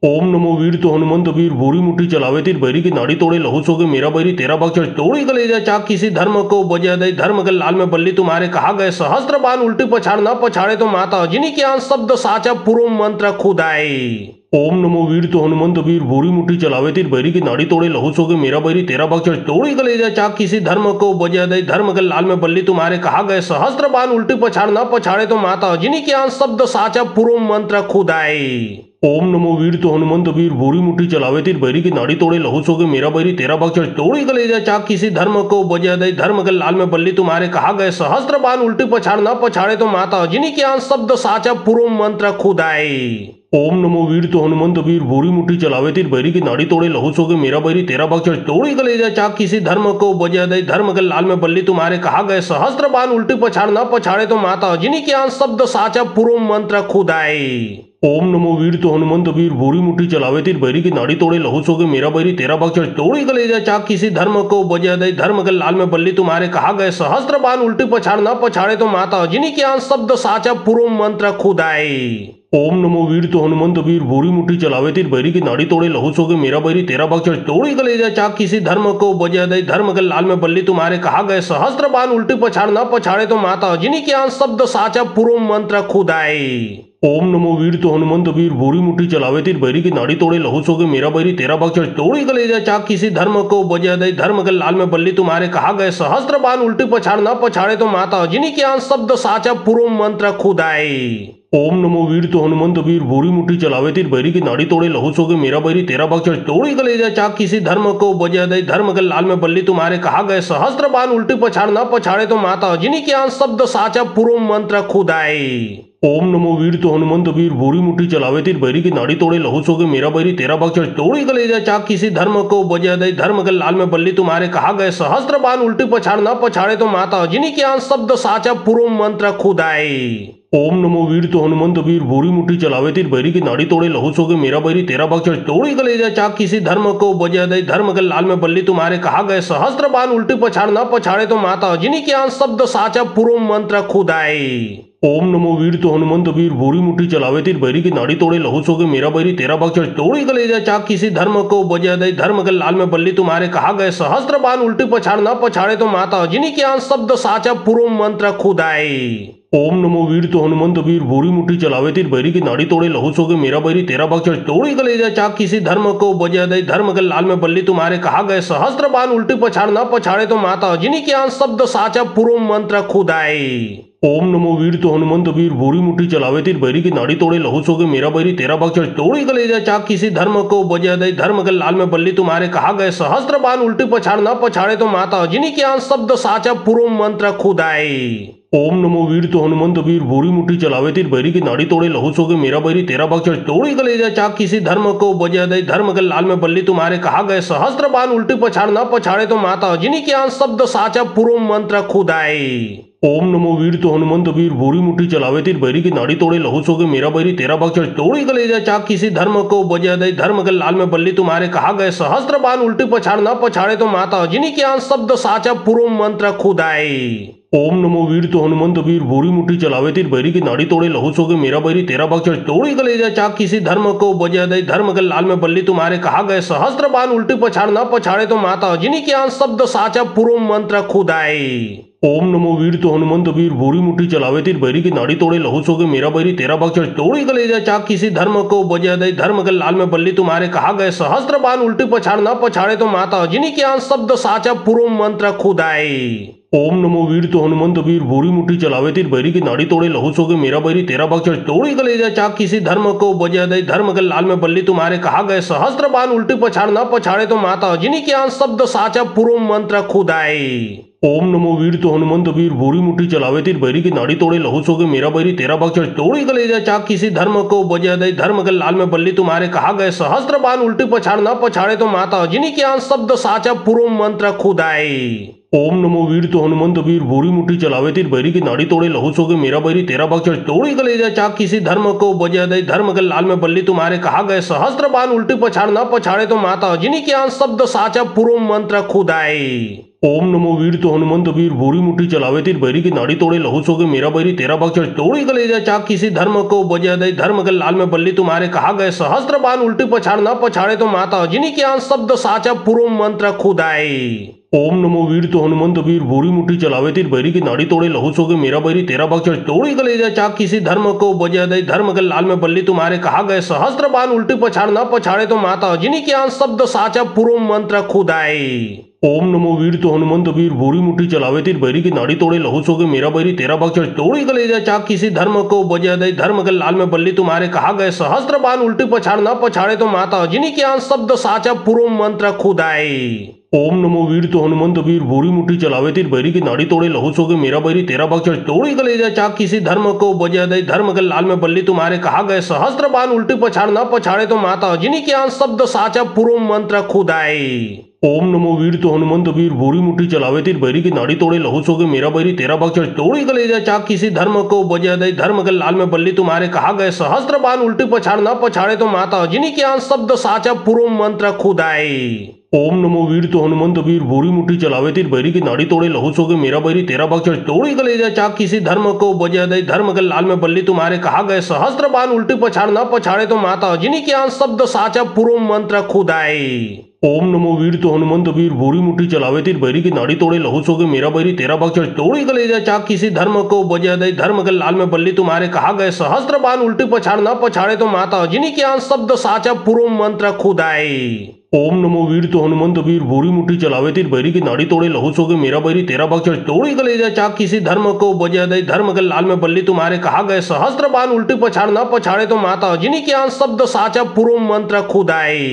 ओम नमो वीर तो हनुमंत वीर भूरी मुट्ठी चलावे तीर बैरी की नाड़ी तोड़े लहू सोगे मेरा बैरी तेरा भाग चल तोड़ी कलेजा चाक किसी धर्म को बजा दे धर्म के लाल में बल्ली तुम्हारे कहा गए सहस्त्र बाण उल्टी पछाड़ ना पछाड़े तो माता अजनी की आंस शब्द साचा पूर्व मंत्र खुदाई। ओम नमो वीर तो हनुमंत वीर भूरी मुट्ठी चलावे तीर बैरी की नाड़ी तोड़े लहू सोगे मेरा बैरी तेरा भाग चल तोड़ी कलेजा चाक किसी धर्म को बजा दे धर्म के लाल में बल्ली तुम्हारे कहा गए सहस्त्र बाण उल्टी पछाड़ ना पछाड़े तो माता अजनी की आंस शब्द साचा पूर्व मंत्र खुदाई। ओम नमो वीर तो हनुमंत वीर भूरी मुट्ठी चलावे तीर बैरी की नाड़ी तोड़े लहू सोगे मेरा बैरी तेरा भाग चल तोड़ी कलेजा चाक किसी धर्म को बजा दे धर्म के लाल में बल्ली तुम्हारे कहा गए सहस्त्र बाण उल्टी पछाड़ ना पछाड़े तो माता अजनी की आंस शब्द साचा पूर्व मंत्र खुदाई। ओम नमो वीर तो हनुमंत वीर भूरी मुट्ठी चलावे तीर बैरी की नाड़ी तोड़े लहू सोगे मेरा बैरी तेरा भाग चल तोड़ी कलेजा चाक किसी धर्म को बजा दे धर्म के लाल में बल्ली तुम्हारे कहा गए सहस्त्र बाण उल्टी पछाड़ ना पछाड़े तो माता अजनी की आंस शब्द साचा पूर्व मंत्र खुदाई। ओम नमो वीर तो हनुमंत वीर भूरी मुट्ठी चलावे तीर बैरी की नाड़ी तोड़े लहू सोगे मेरा बैरी तेरा भाग चल तोड़ी कलेजा चाक किसी धर्म को बजा दे धर्म के लाल में बल्ली तुम्हारे कहा गए सहस्त्र बाण उल्टी पछाड़ ना पछाड़े तो माता अजनी की आंस शब्द साचा पूर्व मंत्र खुदाई। ओम नमो वीर तो हनुमंत वीर भूरी मुट्ठी चलावे तीर बैरी की नाड़ी तोड़े लहू सोगे मेरा बैरी तेरा भाग चल तोड़ी कलेजा चाक किसी धर्म को बजा दे धर्म के लाल में बल्ली तुम्हारे कहा गए सहस्त्र बाण उल्टी पछाड़ ना पछाड़े तो माता अजनी की आंस शब्द साचा पूर्व मंत्र खुदाई। ओम नमो वीर तो हनुमंत वीर भूरी मुट्ठी चलावे तीर बैरी की नाड़ी तोड़े लहू सोगे मेरा बैरी तेरा भाग चल तोड़ी कलेजा चाक किसी धर्म को बजा दे धर्म के लाल में बल्ली तुम्हारे कहा गए सहस्त्र बाण उल्टी पछाड़ ना पछाड़े तो माता अजनी की आंस शब्द साचा पूर्व मंत्र खुदाई। ओम नमो वीर तो हनुमंत वीर भूरी मुट्ठी चलावे तीर बैरी की नाड़ी तोड़े लहू सोगे मेरा बैरी तेरा भाग चल तोड़ी कलेजा चाक किसी धर्म को बजा दे धर्म के लाल में बल्ली तुम्हारे कहा गए सहस्त्र बाण उल्टी पछाड़ ना पछाड़े तो माता अजनी की आंस शब्द साचा पूर्व मंत्र खुदाई। ओम नमो वीर तो हनुमंत वीर भूरी मुट्ठी चलावे तीर बैरी की नाड़ी तोड़े लहू सोगे मेरा बैरी तेरा भाग चल तोड़ी कलेजा चाक किसी धर्म को बजा दे धर्म के लाल में बल्ली तुम्हारे कहा गए सहस्त्र बाण उल्टी पछाड़ ना पछाड़े तो माता अजनी की आंस शब्द साचा पूर्व मंत्र खुदाई। ओम नमो वीर तो हनुमंत वीर भूरी मुट्ठी चलावे तीर बैरी की नाड़ी तोड़े लहू सोगे मेरा बैरी तेरा भाग चल तोड़ी कलेजा चाक किसी धर्म को बजा दे धर्म के लाल में बल्ली तुम्हारे कहा गए सहस्त्र बाण उल्टी पछाड़ ना पछाड़े तो माता अजनी की आंस शब्द साचा पूर्व मंत्र खुदाई। ओम नमो वीर तो हनुमंत वीर भूरी मुट्ठी चलावे तीर बैरी की नाड़ी तोड़े लहू सोगे मेरा बैरी तेरा भाग चल तोड़ी कलेजा चाक किसी धर्म को बजा दे धर्म के लाल में बल्ली तुम्हारे कहा गए सहस्त्र बाण उल्टी पछाड़ ना पछाड़े तो माता अजनी की आंस शब्द साचा पूर्व मंत्र खुदाई। ओम नमो वीर तो हनुमंत वीर भूरी मुट्ठी चलावे तीर बैरी की नाड़ी तोड़े लहू सोगे मेरा बैरी तेरा भाग चल तोड़ी कलेजा चाक किसी धर्म को बजा दे धर्म के लाल में बल्ली तुम्हारे कहा गए सहस्त्र बाण उल्टी पछाड़ ना पछाड़े तो माता अजनी की आंस शब्द साचा पूर्व मंत्र खुदाई। ओम नमो वीर तो हनुमंत वीर भूरी मुट्ठी चलावे तीर बैरी की नाड़ी तोड़े लहू सोगे मेरा बैरी तेरा भाग चल तोड़ी कलेजा चाक किसी धर्म को बजा दे धर्म के लाल में बल्ली तुम्हारे कहा गए सहस्त्र बाण उल्टी पछाड़ ना पछाड़े तो माता अजनी की आंस शब्द साचा पूर्व मंत्र खुदाई। ओम नमो वीर तो हनुमंत वीर भूरी मुट्ठी चलावे तीर बैरी की नाड़ी तोड़े लहू सोगे मेरा बैरी तेरा भाग चल तोड़ी कलेजा चाक किसी धर्म को बजा दे धर्म के लाल में बल्ली तुम्हारे कहा गए सहस्त्र बाण उल्टी पछाड़ ना पछाड़े तो माता अजनी की आंस शब्द साचा पूर्व मंत्र खुदाई। ओम नमो वीर तो हनुमंत वीर भूरी मुट्ठी चलावे तीर बैरी की नाड़ी तोड़े लहू सोगे मेरा बैरी तेरा भाग चल तोड़ी कलेजा चाक किसी धर्म को बजा दे धर्म के लाल में बल्ली तुम्हारे कहा गए सहस्त्र बाण उल्टी पछाड़ ना पछाड़े तो माता अजनी की आंस शब्द साचा पूर्व मंत्र खुदाई। ओम नमो वीर तो हनुमंत वीर भूरी मुट्ठी चलावे तीर बैरी की नाड़ी तोड़े लहू सोगे मेरा बैरी तेरा भाग चल तोड़ी कलेजा चाक किसी धर्म को बजा दे धर्म के लाल में बल्ली तुम्हारे कहा गए सहस्त्र बाण उल्टी पछाड़ ना पछाड़े तो माता अजनी की आंस शब्द साचा पूर्व मंत्र खुदाई। ओम नमो वीर तो हनुमंत वीर भूरी मुट्ठी चलावे तीर बैरी की नाड़ी तोड़े लहू सोगे मेरा बैरी तेरा भक्षण तोड़ी कलेजा चाक किसी धर्म को बजा दे धर्म के लाल में बल्ली तुम्हारे कहा गए सहस्त्र बाण उल्टी पछाड़ ना पछाड़े तो माता अजनी की आंस शब्द साचा पूर्व मंत्र खुदाई। ओम नमो वीर तो हनुमंत वीर भूरी मुट्ठी चलावे तीर बैरी की नाड़ी तोड़े लहू सोगे मेरा बैरी तेरा भक्षण तोड़ी कलेजा चाक किसी धर्म को बजा दे धर्म के लाल में बल्ली तुम्हारे कहा गए सहस्त्र बाण उल्टी पछाड़ ना पछाड़े तो माता अजनी की आंस शब्द साचा पूर्व मंत्र खुदाई। ओम नमो वीर तो हनुमंत वीर भूरी मुट्ठी चलावे तीर बैरी की नाड़ी तोड़े लहू सोगे मेरा बैरी तेरा भक्षण तोड़ी कलेजा चाक किसी धर्म को बजा दे धर्म के लाल में बल्ली तुम्हारे कहा गए सहस्त्र बाण उल्टी पछाड़ ना पछाड़े तो माता अजनी की आंस शब्द साचा पूर्व मंत्र खुदाई। ओम नमो वीर तो हनुमंत वीर भूरी मुट्ठी चलावे तीर बैरी की नाड़ी तोड़े लहू सोगे मेरा बैरी तेरा भक्षण तोड़ी कलेजा चाक किसी धर्म को बजा दे धर्म के लाल में बल्ली तुम्हारे कहा गए सहस्त्र बाण उल्टी पछाड़ ना पछाड़े तो माता अजनी की आंस शब्द साचा पूर्व मंत्र खुदाई। ओम नमो वीर तो हनुमंत वीर भूरी मुट्ठी चलावे तीर बैरी की नाड़ी तोड़े लहू सोगे मेरा बैरी तेरा भक्षण तोड़ी कलेजा चाक किसी धर्म को बजा दे धर्म के लाल में बल्ली तुम्हारे कहा गए सहस्त्र बाण उल्टी पछाड़ ना पछाड़े तो माता अजनी की आंस शब्द साचा पूर्व मंत्र खुदाई। ओम नमो वीर तो हनुमंत वीर भूरी मुट्ठी चलावे तीर बैरी की नाड़ी तोड़े लहू सोगे मेरा बैरी तेरा भक्षण तोड़ी कलेजा चाक किसी धर्म को बजा दे धर्म के लाल में बल्ली तुम्हारे कहा गए सहस्त्र बाण उल्टी पछाड़ ना पछाड़े तो माता अजनी की आंस शब्द साचा पूर्व मंत्र खुदाई। ओम नमो वीर तो हनुमंत वीर भूरी मुट्ठी चलावे तीर बैरी की नाड़ी तोड़े लहू सोगे मेरा बैरी तेरा भक्षण तोड़ी कलेजा चाक किसी धर्म को बजा दे धर्म के लाल में बल्ली तुम्हारे कहा गए सहस्त्र बाण उल्टी पछाड़ ना पछाड़े तो माता अजनी की आंस शब्द साचा पूर्व मंत्र खुदाई। ओम नमो वीर तो हनुमंत वीर भूरी मुट्ठी चलावे तीर बैरी की नाड़ी तोड़े लहू सोगे मेरा बैरी तेरा भक्षण तोड़ी कलेजा चाक किसी धर्म को बजा दे धर्म के लाल में बल्ली तुम्हारे कहा गए सहस्त्र बाण उल्टी पछाड़ ना पछाड़े तो माता अजनी की आंस शब्द साचा पूर्व मंत्र खुदाई। ओम नमो वीर तो हनुमंत वीर भूरी मुट्ठी चलावे तीर बैरी की नाड़ी तोड़े लहू सोगे मेरा बैरी तेरा भक्षण तोड़ी कलेजा चाक किसी धर्म को बजा दे धर्म के लाल में बल्ली तुम्हारे कहा गए सहस्त्र बाण उल्टी पछाड़ ना पछाड़े तो माता अजनी की आंस शब्द साचा पूर्व मंत्र खुदाई। ओम नमो वीर तो हनुमंत वीर भूरी मुट्ठी चलावे तीर बैरी की नाड़ी तोड़े लहू सोगे मेरा बैरी तेरा भक्षण तोड़ी कलेजा चाक किसी धर्म को बजा दे धर्म के लाल में बल्ली तुम्हारे कहा गए सहस्त्र बाण उल्टी पछाड़ ना पछाड़े तो माता अजनी की आंस शब्द साचा पूर्व मंत्र खुदाई। ओम नमो वीर तो हनुमंत वीर भूरी मुट्ठी चलावे तीर बैरी की नाड़ी तोड़े लहू सोगे मेरा बैरी तेरा भक्षण तोड़ी कलेजा चाक किसी धर्म को बजा दे धर्म के लाल में बल्ली तुम्हारे कहा गए सहस्त्र बाण उल्टी पछाड़ ना पछाड़े तो माता अजनी की आंस शब्द साचा पूर्व मंत्र खुदाई। ओम नमो वीर तो हनुमंत वीर भूरी मुट्ठी चलावे तीर बैरी की नाड़ी तोड़े लहू सोगे मेरा बैरी तेरा भक्षण तोड़ी कलेजा चाक किसी धर्म को बजा दे धर्म के लाल में बल्ली तुम्हारे कहा गए सहस्त्र बाण उल्टी पछाड़ ना पछाड़े तो माता अजनी की आंस शब्द साचा पूर्व मंत्र खुदाई।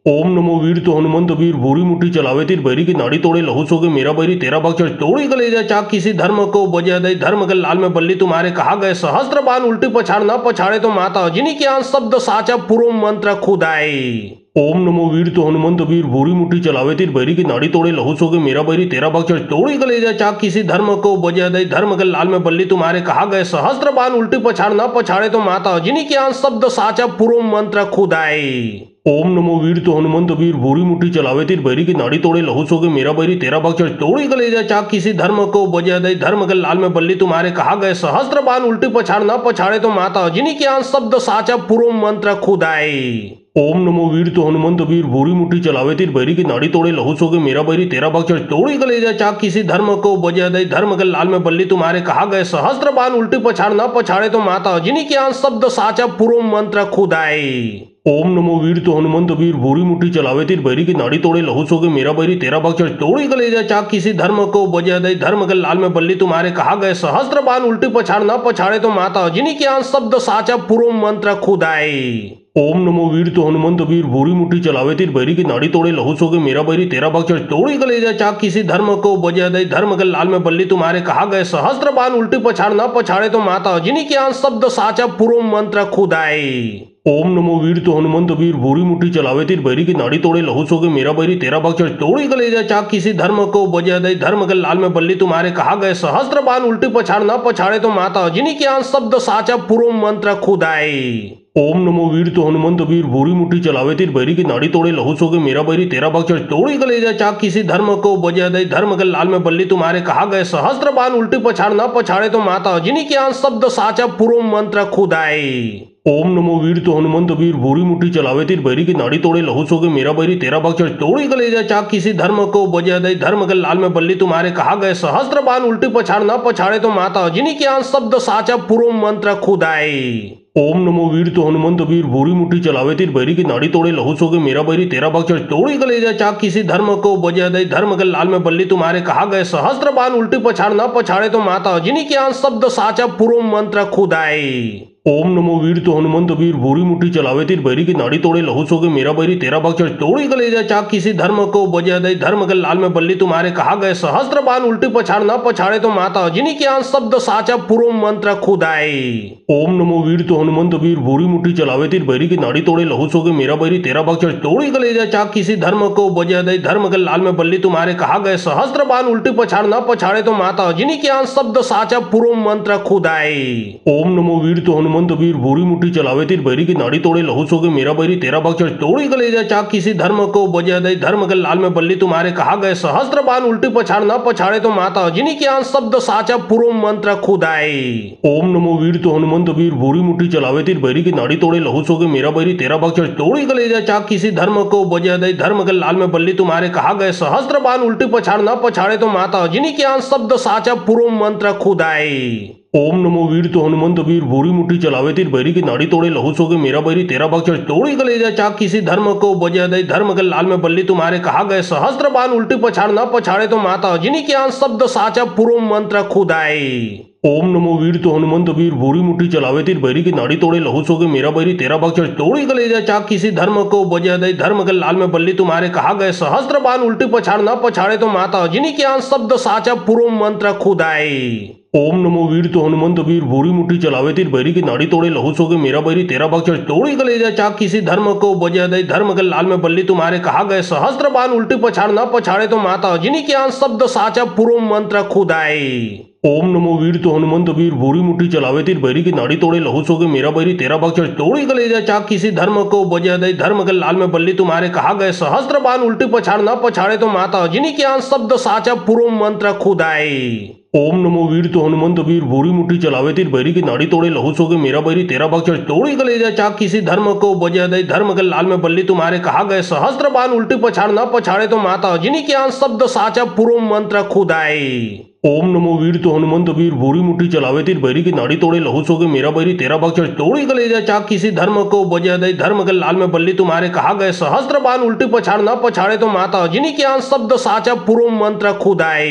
ओम नमो वीर तो हनुमंत वीर भूरी मुट्ठी चलावे तीर बैरी की नाड़ी तोड़े लहू सोगे मेरा बैरी तेरा भक्षण तोड़ी कलेजा चाक किसी धर्म को बजा दे धर्म के लाल में बल्ली तुम्हारे कहा गए सहस्त्र बाण उल्टी पछाड़ ना पछाड़े तो माता अजनी की आंस शब्द साचा पूर्व मंत्र खुदाई। ओम नमो वीर तो हनुमंत वीर भूरी मुट्ठी चलावे तीर बैरी की नाड़ी तोड़े लहू सोगे मेरा बैरी तेरा भक्षण तोड़ी कलेजा चाक किसी धर्म को बजा दे धर्म के लाल में बल्ली तुम्हारे कहा गए सहस्त्र बाण उल्टी पछाड़ ना पछाड़े तो माता अजनी की आंस शब्द साचा पूर्व मंत्र खुदाई। ओम नमो वीर तो हनुमंत वीर भूरी मुट्ठी चलावे तीर बैरी की नाड़ी तोड़े लहू सोगे मेरा बैरी तेरा भक्षण तोड़ी कलेजा चाक किसी धर्म को बजा दे धर्म के लाल में बल्ली तुम्हारे कहा गए सहस्त्र बाण उल्टी पछाड़ ना पछाड़े तो माता अजनी की आंस शब्द साचा पूर्व मंत्र खुदाई। ओम नमो वीर तो हनुमंत वीर भूरी मुट्ठी चलावे तीर बैरी की नाड़ी तोड़े लहू सोगे मेरा बैरी तेरा भक्षण तोड़ी कलेजा चाक किसी धर्म को बजा दे धर्म के लाल में बल्ली तुम्हारे कहा गए सहस्त्र बाण उल्टी पछाड़ ना पछाड़े तो माता अजनी की आंस शब्द साचा पूर्व मंत्र खुदाई। ओम नमो वीर तो हनुमंत वीर भूरी मुट्ठी चलावे तीर बैरी की नाड़ी तोड़े लहू सोगे मेरा बैरी तेरा भक्षण तोड़ी कलेजा चाक किसी धर्म को बजा दे धर्म के लाल में बल्ली तुम्हारे कहा गए सहस्त्र बाण उल्टी पछाड़ ना पछाड़े तो माता अजनी की आंस शब्द साचा पूर्व मंत्र खुदाई। ओम नमो वीर तो हनुमंत वीर भूरी मुट्ठी चलावे तीर बैरी की नाड़ी तोड़े लहू सोगे मेरा बैरी तेरा भक्षण तोड़ी कलेजा चाक किसी धर्म को बजा दे धर्म के लाल में बल्ली तुम्हारे कहा गए सहस्त्र बाण उल्टी पछाड़ ना पछाड़े तो माता अजनी की आंस शब्द साचा पूर्व मंत्र खुदाई। ओम नमो वीर तो हनुमंत वीर भूरी मुट्ठी चलावे तीर बैरी की नाड़ी तोड़े लहू सोगे मेरा बैरी तेरा भक्षण तोड़ी कलेजा चाक किसी धर्म को बजा दे धर्म के लाल में बल्ली तुम्हारे कहा गए सहस्त्र बाण उल्टी पछाड़ ना पछाड़े तो माता अजनी की आंस शब्द साचा पूर्व मंत्र खुदाई। ओम नमो वीर तो हनुमंत वीर भूरी मुट्ठी चलावे तीर बैरी की नाड़ी तोड़े लहू सोगे मेरा बैरी तेरा भक्षण तोड़ी कलेजा चाक किसी धर्म को बजा दे धर्म के लाल में बल्ली तुम्हारे कहा गए सहस्त्र बाण उल्टी पछाड़ ना पछाड़े तो माता अजनी की आंस शब्द साचा पूर्व मंत्र खुदाई। ओम नमो वीर तो हनुमंत वीर भूरी मुट्ठी चलावे तीर बैरी की नाड़ी तोड़े लहू सोगे मेरा बैरी तेरा भक्षण तोड़ी कलेजा चाक किसी धर्म को बजा दे धर्म के लाल में बल्ली तुम्हारे कहा गए सहस्त्र बाण उल्टी पछाड़ ना पछाड़े तो माता अजनी के आन शब्द साचा पूर्व मंत्र खुदाए। ओम नमो वीर तो हनुमंत वीर भूरी मुट्ठी चलावे तीर बैरी की नाड़ी तोड़े लहू सोगे मेरा बैरी तेरा भक्षण तोड़ी कलेजा चाक किसी धर्म को बजा दे धर्म के लाल में बल्ली तुम्हारे कहा गए सहस्त्र बाण उल्टी पछाड़ ना पछाड़े तो माता अजनी के आन शब्द साचा पूर्व मंत्र खुदाए। ओम नमो वीर तो हनुमंत वीर भूरी मुट्ठी चलावे तीर बैरी की नाड़ी तोड़े लहू सोगे मेरा बैरी तेरा भक्षण तोड़ी कलेजा चाक किसी धर्म को बजा दे धर्म के लाल में बल्ली तुम्हारे कहा गए सहस्त्र बाण उल्टी पछाड़ ना पछाड़े तो माता अजनी के आन शब्द साचा पूर्व मंत्र खुदाए। ओम नमो वीर तो हनुमंत वीर भूरी मुट्ठी चलावे तीर बैरी की नाड़ी तोड़े लहू सोगे मेरा बैरी तेरा भक्षण तोड़ी कलेजा चाक किसी धर्म को बजा दे धर्म के लाल में बल्ली तुम्हारे कहा गए सहस्त्र बाण उल्टी पछाड़ ना पछाड़े तो माता अजनी के आन शब्द साचा पूर्व मंत्र खुदाए। ओम नमो वीर तो हनुमंत वीर भूरी मुट्ठी चलावे तीर बैरी की नाड़ी तोड़े लहू सोगे मेरा बैरी तेरा भक्षण तोड़ी कलेजा चाक किसी धर्म को बजा दे धर्म के लाल में बल्ली तुम्हारे कहा गए सहस्त्र बाण उल्टी पछाड़ ना पछाड़े तो माता अजनी के आन शब्द साचा पूर्व मंत्र खुदाए। ओम नमो वीर तो हनुमंत वीर भूरी मुट्ठी चलावे तीर बैरी की नाड़ी तोड़े लहू सोगे मेरा बैरी तेरा भक्षण तोड़ी कलेजा चाक किसी धर्म को बजा दे धर्म के लाल में बल्ली तुम्हारे कहा गए सहस्त्र बाण उल्टी पछाड़ ना पछाड़े तो माता अजनी के आन शब्द साचा पूर्व मंत्र खुदाए। ओम नमो वीर तो हनुमंत वीर भूरी मुट्ठी चलावे तीर बैरी की नाड़ी तोड़े लहू सोगे मेरा बैरी तेरा भक्षण तोड़ी कलेजा चाक किसी धर्म को बजा दे धर्म के लाल में बल्ली तुम्हारे कहा गए सहस्त्र बाण उल्टी पछाड़ ना पछाड़े तो माता अजनी के आन शब्द साचा पूर्व मंत्र खुदाए। ओम नमो वीर तो हनुमंत वीर भूरी मुट्ठी चलावे तीर बैरी की नाड़ी तोड़े लहू सोगे मेरा बैरी तेरा भक्षण तोड़ी कलेजा चाक किसी धर्म को बजा दे धर्म के लाल में बल्ली तुम्हारे कहा गए सहस्त्र बाण उल्टी पछाड़ ना पछाड़े तो माता अजनी के आन शब्द साचा पूर्व मंत्र खुदाए। ओम नमो वीर तो हनुमंत वीर भूरी मुट्ठी चलावे तीर बैरी की नाड़ी तोड़े लहू सोगे मेरा बैरी तेरा भक्षण तोड़ी कलेजा चाक किसी धर्म को बजा दे धर्म के लाल में बल्ली तुम्हारे कहा गए सहस्त्र बाण उल्टी पछाड़ ना पछाड़े तो माता अजनी के आन शब्द साचा पूर्व मंत्र खुदाए। ओम नमो वीर तो हनुमंत वीर भूरी मुट्ठी चलावे तीर बैरी की नाड़ी तोड़े लहू सोगे मेरा बैरी तेरा भक्षण तोड़ी कलेजा चाक किसी धर्म को बजा दे धर्म के लाल में बल्ली तुम्हारे कहा गए सहस्त्र बाण उल्टी पछाड़ ना पछाड़े तो माता अजनी के आन शब्द साचा पूर्व मंत्र खुदाए। ओम नमो वीर तो हनुमंत वीर भूरी मुट्ठी चलावे तीर बैरी की नाड़ी तोड़े लहू सोगे मेरा बैरी तेरा भक्षण तोड़ी कलेजा चाक किसी धर्म को बजा दे धर्म के लाल में बल्ली तुम्हारे कहा गए सहस्त्र बाण उल्टी पछाड़ ना पछाड़े तो माता अजनी के आन शब्द साचा पूर्व मंत्र खुदाए। ओम नमो वीर तो हनुमंत वीर भूरी मुट्ठी चलावे तीर बैरी की नाड़ी तोड़े लहू सोगे मेरा बैरी तेरा भक्षण तोड़ी कलेजा चाक किसी धर्म को बजा दे धर्म के लाल में बल्ली तुम्हारे कहा गए सहस्त्र बाण उल्टी पछाड़ ना पछाड़े तो माता अजनी के आन शब्द साचा पूर्व मंत्र खुदाए।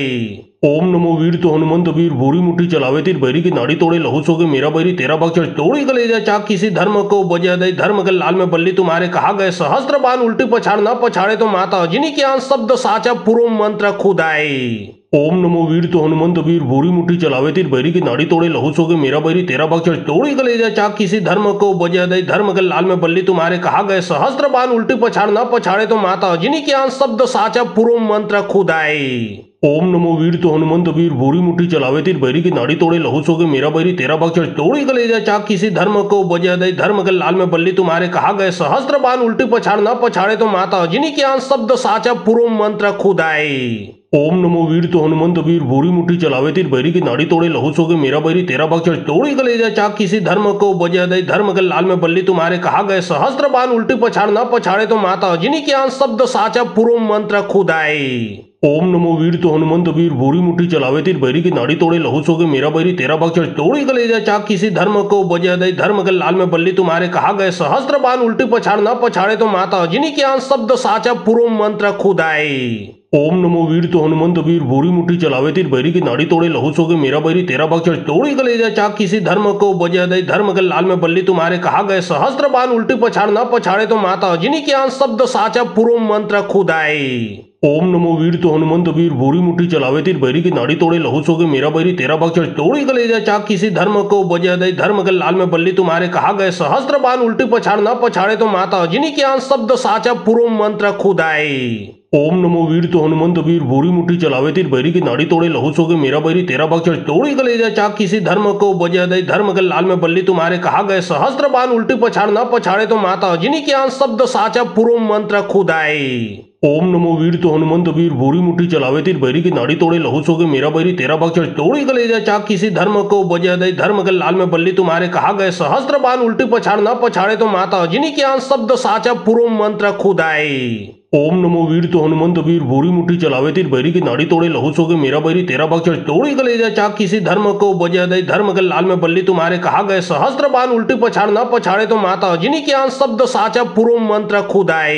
ओम नमो वीर तो हनुमंत वीर भूरी मुट्ठी चलावे तीर बैरी की नाड़ी तोड़े लहू सोगे मेरा बैरी तेरा भक्षण तोड़ी कलेजा चाक किसी धर्म को बजा दे धर्म के लाल में बल्ली तुम्हारे कहा गए सहस्त्र बाण उल्टी पछाड़ ना पछाड़े तो माता अजनी के आन शब्द साचा पूर्व मंत्र खुदाए। ओम नमो वीर तो हनुमंत वीर भूरी मुट्ठी चलावे तीर बैरी की नाड़ी तोड़े लहू सोगे मेरा बैरी तेरा भक्षण तोड़ी कलेजा चाक किसी धर्म को बजा दे धर्म के लाल में बल्ली तुम्हारे कहा गए सहस्त्र बाण उल्टी पछाड़ ना पछाड़े तो माता अजनी के आन शब्द साचा पूर्व मंत्र खुदाए। ओम नमो वीर तो हनुमंत वीर भूरी मुट्ठी चलावे तीर बैरी की नाड़ी तोड़े लहू सोगे मेरा बैरी तेरा भक्षण तोड़ी कलेजा चाक किसी धर्म को बजा दे धर्म के लाल में बल्ली तुम्हारे कहा गए सहस्त्र बाण उल्टी पछाड़ ना पछाड़े तो माता अजनी के आन शब्द साचा पूर्व मंत्र खुदाए। ओम नमो वीर तो हनुमंत वीर भूरी मुट्ठी चलावे तीर बैरी की नाड़ी तोड़े लहू सोगे मेरा बैरी तेरा भक्षण तोड़ी कलेजा चाक किसी धर्म को बजा दे धर्म के लाल में बल्ली तुम्हारे कहा गए सहस्त्र बाण उल्टी पछाड़ ना पछाड़े तो माता अजनी के आन शब्द साचा पूर्व मंत्र खुदाए। ओम नमो वीर तो हनुमंत वीर भूरी मुट्ठी चलावे तीर बैरी की नाड़ी तोड़े लहू सोगे मेरा बैरी तेरा भक्षण तोड़ी कलेजा चाक किसी धर्म को बजा दे धर्म के लाल में बल्ली तुम्हारे कहा गए सहस्त्र बाण उल्टी पछाड़ ना पछाड़े तो माता अजनी के आन शब्द साचा पूर्व मंत्र खुदाए। ओम नमो वीर तो हनुमंत वीर भूरी मुट्ठी चलावे तीर बैरी की नाड़ी तोड़े लहू सोगे मेरा बैरी तेरा भक्षण तोड़ी कलेजा चाक किसी धर्म को बजा दे धर्म के लाल में बल्ली तुम्हारे कहा गए सहस्त्र बाण उल्टी पछाड़ ना पछाड़े तो माता अजनी के आन शब्द साचा पूर्व मंत्र खुदाए। ओम नमो वीर तो हनुमंत वीर भूरी मुट्ठी चलावे तीर बैरी की नाड़ी तोड़े लहू सोगे मेरा बैरी तेरा भक्षण तोड़ी कलेजा चाक किसी धर्म को बजा दे धर्म के लाल में बल्ली तुम्हारे कहा गए सहस्त्र बाण उल्टी पछाड़ ना पछाड़े तो माता अजनी के आन शब्द साचा पूर्व मंत्र खुदाए। ओम नमो वीर तो हनुमंत वीर भूरी मुट्ठी चलावे तीर बैरी की नाड़ी तोड़े लहू सोगे मेरा बैरी तेरा भक्षण तोड़ी कलेजा चाक किसी धर्म को बजा दे धर्म के लाल में बल्ली तुम्हारे कहा गए सहस्त्र बाण उल्टी पछाड़ ना पछाड़े तो माता अजनी के आन शब्द साचा पूर्व मंत्र खुदाए। ओम नमो वीर तो हनुमंत वीर भूरी मुट्ठी चलावे तीर बैरी की नाड़ी तोड़े लहू सोगे मेरा बैरी तेरा भक्षण तोड़ी कलेजा चाक किसी धर्म को बजा दे धर्म के लाल में बल्ली तुम्हारे कहा गए सहस्त्र बाण उल्टी पछाड़ ना पछाड़े तो माता अजनी के आन शब्द साचा पूर्व मंत्र खुदाए। ओम नमो वीर तो हनुमंत वीर भूरी मुट्ठी चलावे तीर बैरी की नाड़ी तोड़े लहू सोगे मेरा बैरी तेरा भक्षण तोड़ी कलेजा चाक किसी धर्म को बजा दे धर्म के लाल में बल्ली तुम्हारे कहा गए सहस्त्र बाण उल्टी पछाड़ ना पछाड़े तो माता अजनी के आन शब्द साचा पूर्व मंत्र खुदाए।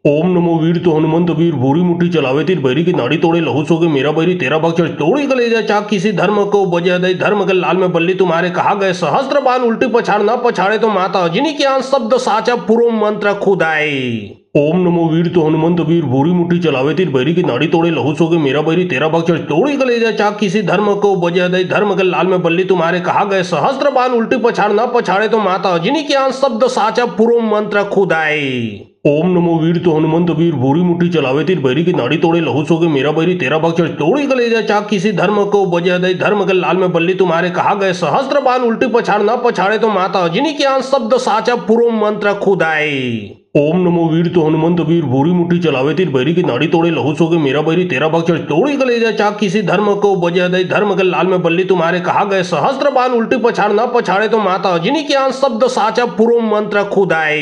ओम नमो वीर तो हनुमंत वीर भूरी मुट्ठी चलावे तीर बैरी की नाड़ी तोड़े लहू सोगे मेरा बैरी तेरा भक्षण तोड़ी कलेजा चाक किसी धर्म को बजा दे धर्म के लाल में बल्ली तुम्हारे कहा गए सहस्त्र बाण उल्टी पछाड़ ना पछाड़े तो माता अजनी के आन शब्द साचा पूर्व मंत्र खुदाए। ओम नमो वीर तो हनुमंत वीर भूरी मुट्ठी चलावे तीर बैरी की नाड़ी तोड़े लहू सोगे मेरा बैरी तेरा भक्षण तोड़ी कलेजा चाक किसी धर्म को बजा दे धर्म के लाल में बल्ली तुम्हारे कहा गए सहस्त्र बाण उल्टी पछाड़ ना पछाड़े तो माता अजनी के आन शब्द साचा पूर्व मंत्र खुदाए। ओम नमो वीर तो हनुमंत वीर भूरी मुट्ठी चलावे तीर बैरी की नाड़ी तोड़े लहू सोगे मेरा बैरी तेरा भक्षण तोड़ी कलेजा चाक किसी धर्म को बजा दे धर्म के लाल में बल्ली तुम्हारे कहा गए सहस्त्र बाण उल्टी पछाड़ ना पछाड़े तो माता अजनी के आन शब्द साचा पूर्व मंत्र खुदाए। ओम नमो वीर तो हनुमंत वीर भूरी मुट्ठी चलावे तीर बैरी की नाड़ी तोड़े लहू सोगे मेरा बैरी तेरा भक्षण तोड़ी कलेजा चाक किसी धर्म को बजा दे धर्म के लाल में बल्ली तुम्हारे कहा गए सहस्त्र बाण उल्टी पछाड़ ना पछाड़े तो माता अजनी के आन शब्द साचा पूर्व मंत्र खुदाए।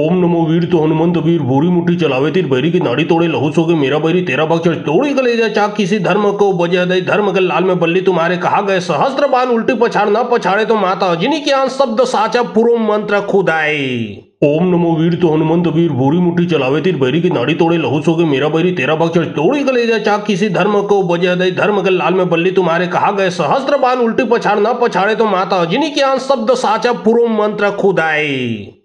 ओम नमो वीर तो हनुमंत वीर भूरी मुट्ठी चलावे तीर बैरी की नाड़ी तोड़े लहू सोगे मेरा बैरी तेरा भक्षण तोड़ी कलेजा चाक किसी धर्म को बजा दे धर्म के लाल में बल्ली तुम्हारे कहा गए सहस्त्र बाण उल्टी पछाड़ ना पछाड़े तो माता अजनी के आन शब्द साचा पूर्व मंत्र खुदाए। ओम नमो वीर तो हनुमंत वीर भूरी मुट्ठी चलावे तीर बैरी की नाड़ी तोड़े लहू सोगे मेरा बैरी तेरा भक्षण तोड़ी कलेजा चाक किसी धर्म को बजा दे धर्म के लाल में बल्ली तुम्हारे कहा गए सहस्त्र बाण उल्टी पछाड़ ना पछाड़े तो माता अजनी के आन शब्द साचा पूर्व मंत्र खुदाए।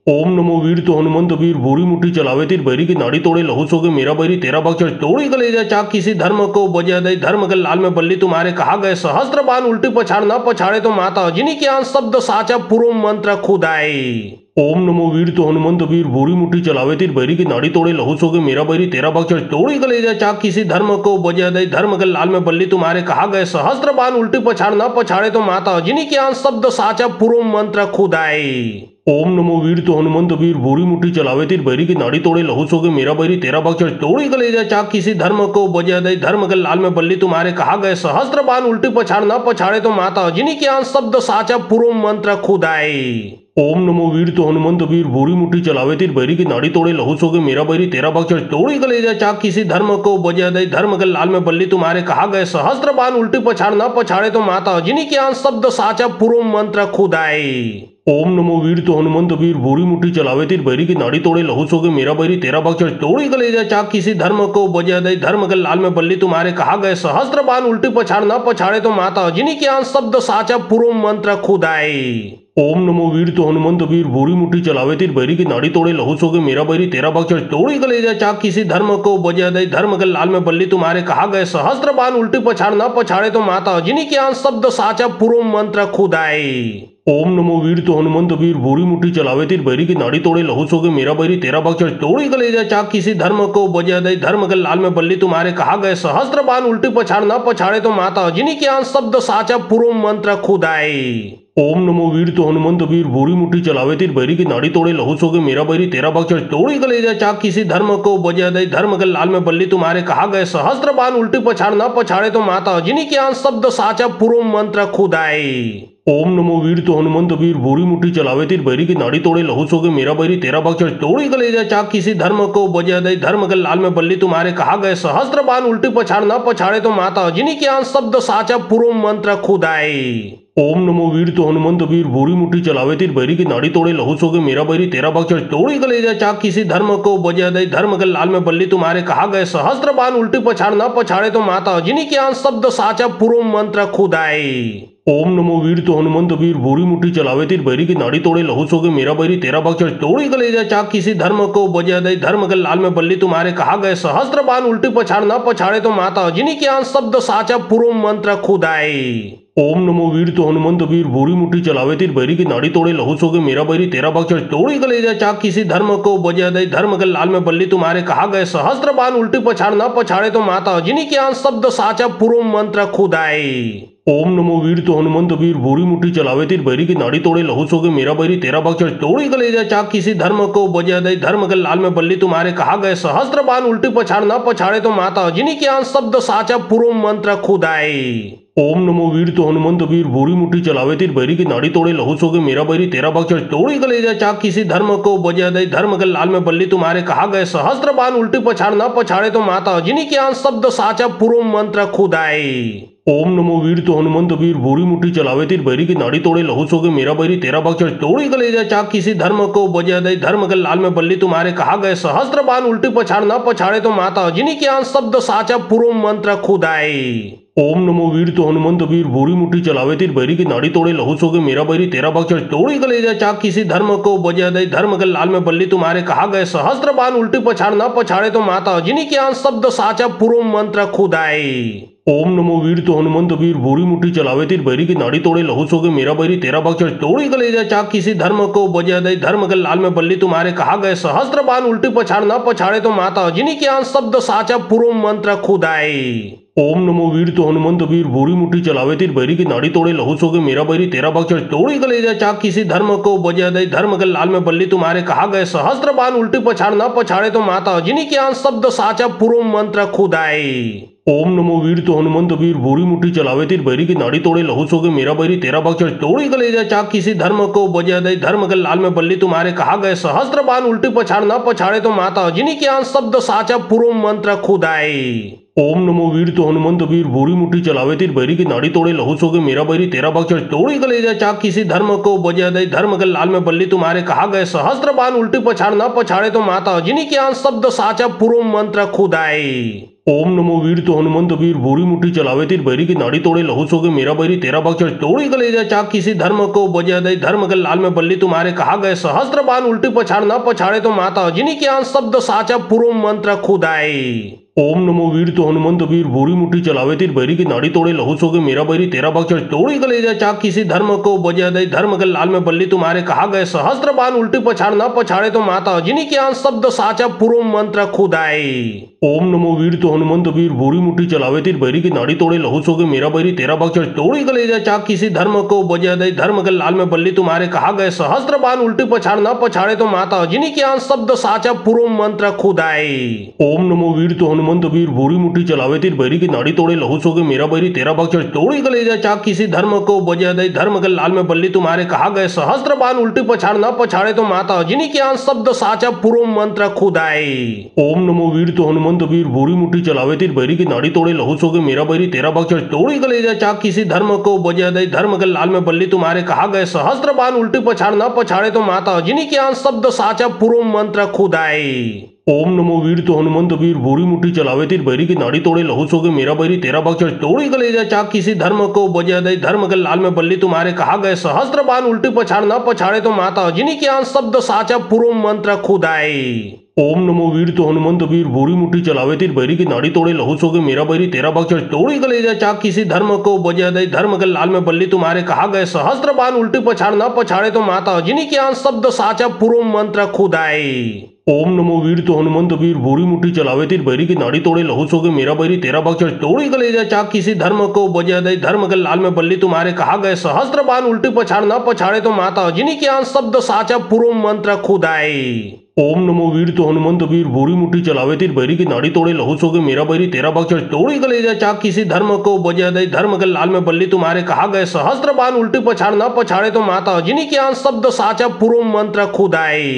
ओम नमो वीर तो हनुमंत वीर भूरी मुट्ठी चलावे तीर बैरी की नाड़ी तोड़े लहू सोगे मेरा बैरी तेरा भक्षण तोड़ी कलेजा चाक किसी धर्म को बजा दे धर्म के लाल में बल्ली तुम्हारे कहा गए सहस्त्र बाण उल्टी पछाड़ ना पछाड़े तो माता अजनी के आन शब्द साचा पूर्व मंत्र खुदाए। ओम नमो वीर तो हनुमंत वीर भूरी मुट्ठी चलावे तीर बैरी की नाड़ी तोड़े लहू सोगे मेरा बैरी तेरा भक्षण तोड़ी कलेजा चाक किसी धर्म को बजा दे धर्म के लाल में बल्ली तुम्हारे कहा गए सहस्त्र बाण उल्टी पछाड़ ना पछाड़े तो माता अजनी के आन शब्द साचा पूर्व मंत्र खुदाए। ओम नमो वीर तो हनुमंत वीर भूरी मुट्ठी चलावे तीर बैरी की नाड़ी तोड़े लहू सोगे मेरा बैरी तेरा भक्षण तोड़ी कलेजा चाक किसी धर्म को बजा दे धर्म के लाल में बल्ली तुम्हारे कहा गए सहस्त्र बाण उल्टी पछाड़ ना पछाड़े तो माता अजनी के आन शब्द साचा पूर्व मंत्र खुदाए। ओम नमो वीर तो हनुमंत वीर भूरी मुट्ठी चलावे तीर बैरी की नाड़ी तोड़े लहू सोगे मेरा बैरी तेरा भक्षण तोड़ी कलेजा चाक किसी धर्म को बजा दे धर्म के लाल में बल्ली तुम्हारे कहा गए सहस्त्र बाण उल्टी पछाड़ ना पछाड़े तो माता अजनी के आन शब्द साचा पूर्व मंत्र खुदाए। ओम नमो वीर तो हनुमंत वीर भूरी मुट्ठी चलावे तीर बैरी की नाड़ी तोड़े लहू सोगे मेरा बैरी तेरा भक्षण तोड़ी कलेजा चाक किसी धर्म को बजा दे धर्म के लाल में बल्ली तुम्हारे कहा गए सहस्त्र बाण उल्टी पछाड़ ना पछाड़े तो माता अजनी के आन शब्द साचा पूर्व मंत्र खुदाए। ओम नमो वीर तो हनुमंत वीर भूरी मुट्ठी चलावे तीर बैरी की नाड़ी तोड़े लहू सोगे मेरा बैरी तेरा भक्षण तोड़ी कलेजा चाक किसी धर्म को बजा दे धर्म के लाल में बल्ली तुम्हारे कहा गए सहस्त्र बाण उल्टी पछाड़ ना पछाड़े तो माता अजनी के आन शब्द साचा पूर्व मंत्र खुदाए। ओम नमो वीर तो हनुमंत वीर भूरी मुट्ठी चलावे तीर बैरी की नाड़ी तोड़े लहू सोगे मेरा बैरी तेरा भक्षण तोड़ी कलेजा चाक किसी धर्म को बजा दे धर्म के लाल में बल्ली तुम्हारे कहा गए सहस्त्र बाण उल्टी पछाड़ ना पछाड़े तो माता अजनी के आन शब्द साचा पूर्व मंत्र खुदाए। ओम नमो वीर तो हनुमंत वीर भूरी मुट्ठी चलावे तीर बैरी की नाड़ी तोड़े लहू सोगे मेरा बैरी तेरा भक्षण तोड़ी कलेजा चाक किसी धर्म को बजा दे धर्म के लाल में बल्ली तुम्हारे कहा गए सहस्त्र बाण उल्टी पछाड़ ना पछाड़े तो माता अजनी के आन शब्द साचा पूर्व मंत्र खुदाए। ओम नमो वीर तो हनुमंत वीर भूरी मुट्ठी चलावे तीर बैरी की नाड़ी तोड़े लहू सोगे मेरा बैरी तेरा भक्षण तोड़ी कलेजा चाक किसी धर्म को बजा दे धर्म के लाल में बल्ली तुम्हारे कहा गए सहस्त्र बाण उल्टी पछाड़ ना पछाड़े तो माता अजनी के आन शब्द साचा पूर्व मंत्र खुदाए। ओम नमो वीर तो हनुमंत वीर भूरी मुट्ठी चलावे तीर बैरी की नाड़ी तोड़े लहू सोगे मेरा बैरी तेरा भक्षण तोड़ी कलेजा चाक किसी धर्म को बजा दे धर्म के लाल में बल्ली तुम्हारे कहा गए सहस्त्र बाण उल्टी पछाड़ ना पछाड़े तो माता अजनी के आन शब्द साचा पूर्व मंत्र खुदाए। ओम नमो वीर तो हनुमंत वीर भूरी मुट्ठी चलावे तीर बैरी की नाड़ी तोड़े लहू सोगे मेरा बैरी तेरा भक्षण तोड़ी कलेजा चाक किसी धर्म को बजा दे धर्म के लाल में बल्ली तुम्हारे कहा गए सहस्त्र बाण उल्टी पछाड़ ना पछाड़े तो माता अजनी के आन शब्द साचा पूर्व मंत्र खुदाए। ओम नमो वीर तो हनुमंत वीर भूरी मुट्ठी चलावे तीर बैरी की नाड़ी तोड़े लहू सोगे मेरा बैरी तेरा भक्षण तोड़ी कलेजा चाक किसी धर्म को बजा दे धर्म के लाल में बल्ली तुम्हारे कहा गए सहस्त्र बाण उल्टी पछाड़ ना पछाड़े तो माता अजनी के आन शब्द साचा पूर्व मंत्र खुदाए। ओम नमो वीर तो हनुमंत वीर भूरी मुट्ठी चलावे तीर बैरी की नाड़ी तोड़े लहू सोगे मेरा बैरी तेरा भक्षण तोड़ी कलेजा चाक किसी धर्म को बजा दे धर्म के लाल में बल्ली तुम्हारे कहा गए सहस्त्र बाण उल्टी पछाड़ ना पछाड़े तो माता अजनी के आन शब्द साचा पूर्व मंत्र खुदाए। ओम नमो वीर तो हनुमंत वीर भूरी मुट्ठी चलावे तीर बैरी की नाड़ी तोड़े लहू सोगे मेरा बैरी तेरा भक्षण तोड़ी कलेजा चाक किसी धर्म को बजा दे धर्म के लाल में बल्ली तुम्हारे कहा गए सहस्त्र बाण उल्टी पछाड़ ना पछाड़े तो माता अजनी के आन शब्द साचा पूर्व मंत्र खुदाए। ओम नमो वीर तो हनुमंत वीर भूरी मुट्ठी चलावे तीर बैरी की नाड़ी तोड़े लहू सोगे मेरा बैरी तेरा भक्षण तोड़ी कलेजा चाक किसी धर्म को बजा दे धर्म के लाल में बल्ली तुम्हारे कहा गए सहस्त्र बाण उल्टी पछाड़ ना पछाड़े तो माता अजनी के आन शब्द साचा पूर्व मंत्र खुदाए। ओम नमो वीर तो हनुमंत वीर भूरी मुट्ठी चलावे तीर बैरी की नाड़ी तोड़े लहू सोगे मेरा बैरी तेरा भक्षण तोड़ी कलेजा चाक किसी धर्म को बजा दे धर्म के लाल में बल्ली तुम्हारे कहा गए सहस्त्र बाण उल्टी पछाड़ ना पछाड़े तो माता अजनी के आन शब्द साचा पूर्व मंत्र खुदाए। ओम नमो वीर तो हनुमंत वीर भूरी मुट्ठी चलावे तीर बैरी की नाड़ी तोड़े लहू सोगे मेरा बैरी तेरा भक्षण तोड़ी कलेजा चाक किसी धर्म को बजा दे धर्म के लाल में बल्ली तुम्हारे कहा गए सहस्त्र बाण उल्टी पछाड़ ना पछाड़े तो माता अजनी के आन शब्द साचा पूर्व मंत्र खुदाए। ओम नमो वीर तो हनुमंत वीर भूरी मुट्ठी चलावे तीर बैरी की नाड़ी तोड़े लहू सोगे मेरा बैरी तेरा भक्षण तोड़ी कलेजा चाक किसी धर्म को बजा दे धर्म के लाल में बल्ली तुम्हारे कहा गए सहस्त्र बाण उल्टी पछाड़ ना पछाड़े तो माता अजनी के आन शब्द साचा पूर्व मंत्र खुदाए। ओम नमो वीर तो हनुमंत वीर भूरी मुट्ठी चलावे तीर बैरी की नाड़ी तोड़े लहू सोगे मेरा बैरी तेरा भक्षण तोड़ी कलेजा चाक किसी धर्म को बजा दे धर्म के लाल में बल्ली तुम्हारे कहा गए सहस्त्र बाण उल्टी पछाड़ ना पछाड़े तो माता अजनी के आन शब्द साचा पूर्व मंत्र खुदाए। ओम नमो वीर तो हनुमंत वीर भूरी मुट्ठी चलावे तीर बैरी की नाड़ी तोड़े लहू सोगे मेरा बैरी तेरा भक्षण तोड़ी कलेजा चाक किसी धर्म को बजा दे धर्म के लाल में बल्ली तुम्हारे कहा गए सहस्त्र बाण उल्टी पछाड़ ना पछाड़े तो माता अजनी के आन शब्द साचा पूर्व मंत्र खुदाए। ओम नमो वीर तो हनुमंत वीर भूरी मुट्ठी चलावे तीर बैरी की नाड़ी तोड़े लहू सोगे मेरा बैरी तेरा भक्षण तोड़ी कलेजा चाक किसी धर्म को बजा दे धर्म के लाल में बल्ली तुम्हारे कहा गए सहस्त्र बाण उल्टी पछाड़ ना पछाड़े तो माता अजनी के आन शब्द साचा पूर्व मंत्र खुदाए। ओम नमो वीर तो हनुमंत वीर भूरी मुट्ठी चलावे तीर बैरी की नाड़ी तोड़े लहू सोगे मेरा बैरी तेरा भक्षण तोड़ी कलेजा चाक किसी धर्म को बजा दे धर्म के लाल में बल्ली तुम्हारे कहा गए सहस्त्र बाण उल्टी पछाड़ ना पछाड़े तो माता अजनी के आन शब्द साचा पूर्व मंत्र खुदाए। ओम नमो वीर तो हनुमंत वीर भूरी मुट्ठी चलावे तीर बैरी की नाड़ी तोड़े लहू सोगे मेरा बैरी तेरा भक्षण तोड़ी कलेजा चाक किसी धर्म को बजा दे धर्म के लाल में बल्ली तुम्हारे कहा गए सहस्त्र बाण उल्टी पछाड़ ना पछाड़े तो माता अजनी के आन शब्द साचा पूर्व मंत्र खुदाए। ओम नमो वीर तो हनुमंत वीर भूरी मुट्ठी चलावे तीर बैरी की नाड़ी तोड़े लहू सोगे मेरा बैरी तेरा भक्षण तोड़ी कलेजा चाक किसी धर्म को बजा दे धर्म के लाल में बल्ली तुम्हारे कहा गए सहस्त्र बाण उल्टी पछाड़ ना पछाड़े तो माता अजनी के आन शब्द साचा पूर्व मंत्र खुदाए। ओम नमो वीर तो हनुमंत वीर भूरी मुट्ठी चलावे तीर बैरी की नाड़ी तोड़े लहू सोगे मेरा बैरी तेरा भक्षण तोड़ी कलेजा चाक किसी धर्म को बजा दे धर्म के लाल में बल्ली तुम्हारे कहा गए सहस्त्र बाण उल्टी पछाड़ ना पछाड़े तो माता अजनी के आन शब्द साचा पूर्व मंत्र खुदाए। ओम नमो वीर तो हनुमंत वीर भूरी मुट्ठी चलावे तीर बैरी की नाड़ी तोड़े लहू सोगे मेरा बैरी तेरा भक्षण तोड़ी कलेजा चाक किसी धर्म को बजा दे धर्म के लाल में बल्ली तुम्हारे कहा गए सहस्त्र बाण उल्टी पछाड़ ना पछाड़े तो माता अजनी के आन शब्द साचा पूर्व मंत्र खुदाए। ओम नमो वीर तो हनुमंत वीर भूरी मुट्ठी चलावे तीर बैरी की नाड़ी तोड़े लहू सोगे मेरा बैरी तेरा भक्षण तोड़ी कलेजा चाक किसी धर्म को बजा दे धर्म के लाल में बल्ली तुम्हारे कहा गए सहस्त्र बाण उल्टी पछाड़ ना पछाड़े तो माता अजनी के आन शब्द साचा पूर्व मंत्र खुदाए। ओम नमो वीर तो हनुमंत वीर भूरी मुट्ठी चलावे तीर बैरी की नाड़ी तोड़े लहू सोगे मेरा बैरी तेरा भक्षण तोड़ी कलेजा चाक किसी धर्म को बजा दे धर्म के लाल में बल्ली तुम्हारे कहा गए सहस्त्र बाण उल्टी पछाड़ ना पछाड़े तो माता अजनी के आन शब्द साचा पूर्व मंत्र खुदाए। ओम नमो वीर तो हनुमंत वीर भूरी मुट्ठी चलावे तीर बैरी की नाड़ी तोड़े लहू सोगे मेरा बैरी तेरा भक्षण तोड़ी कलेजा चाक किसी धर्म को बजा दे धर्म के लाल में बल्ली तुम्हारे कहा गए सहस्त्र बाण उल्टी पछाड़ ना पछाड़े तो माता अजनी के आन शब्द साचा पूर्व मंत्र खुदाए।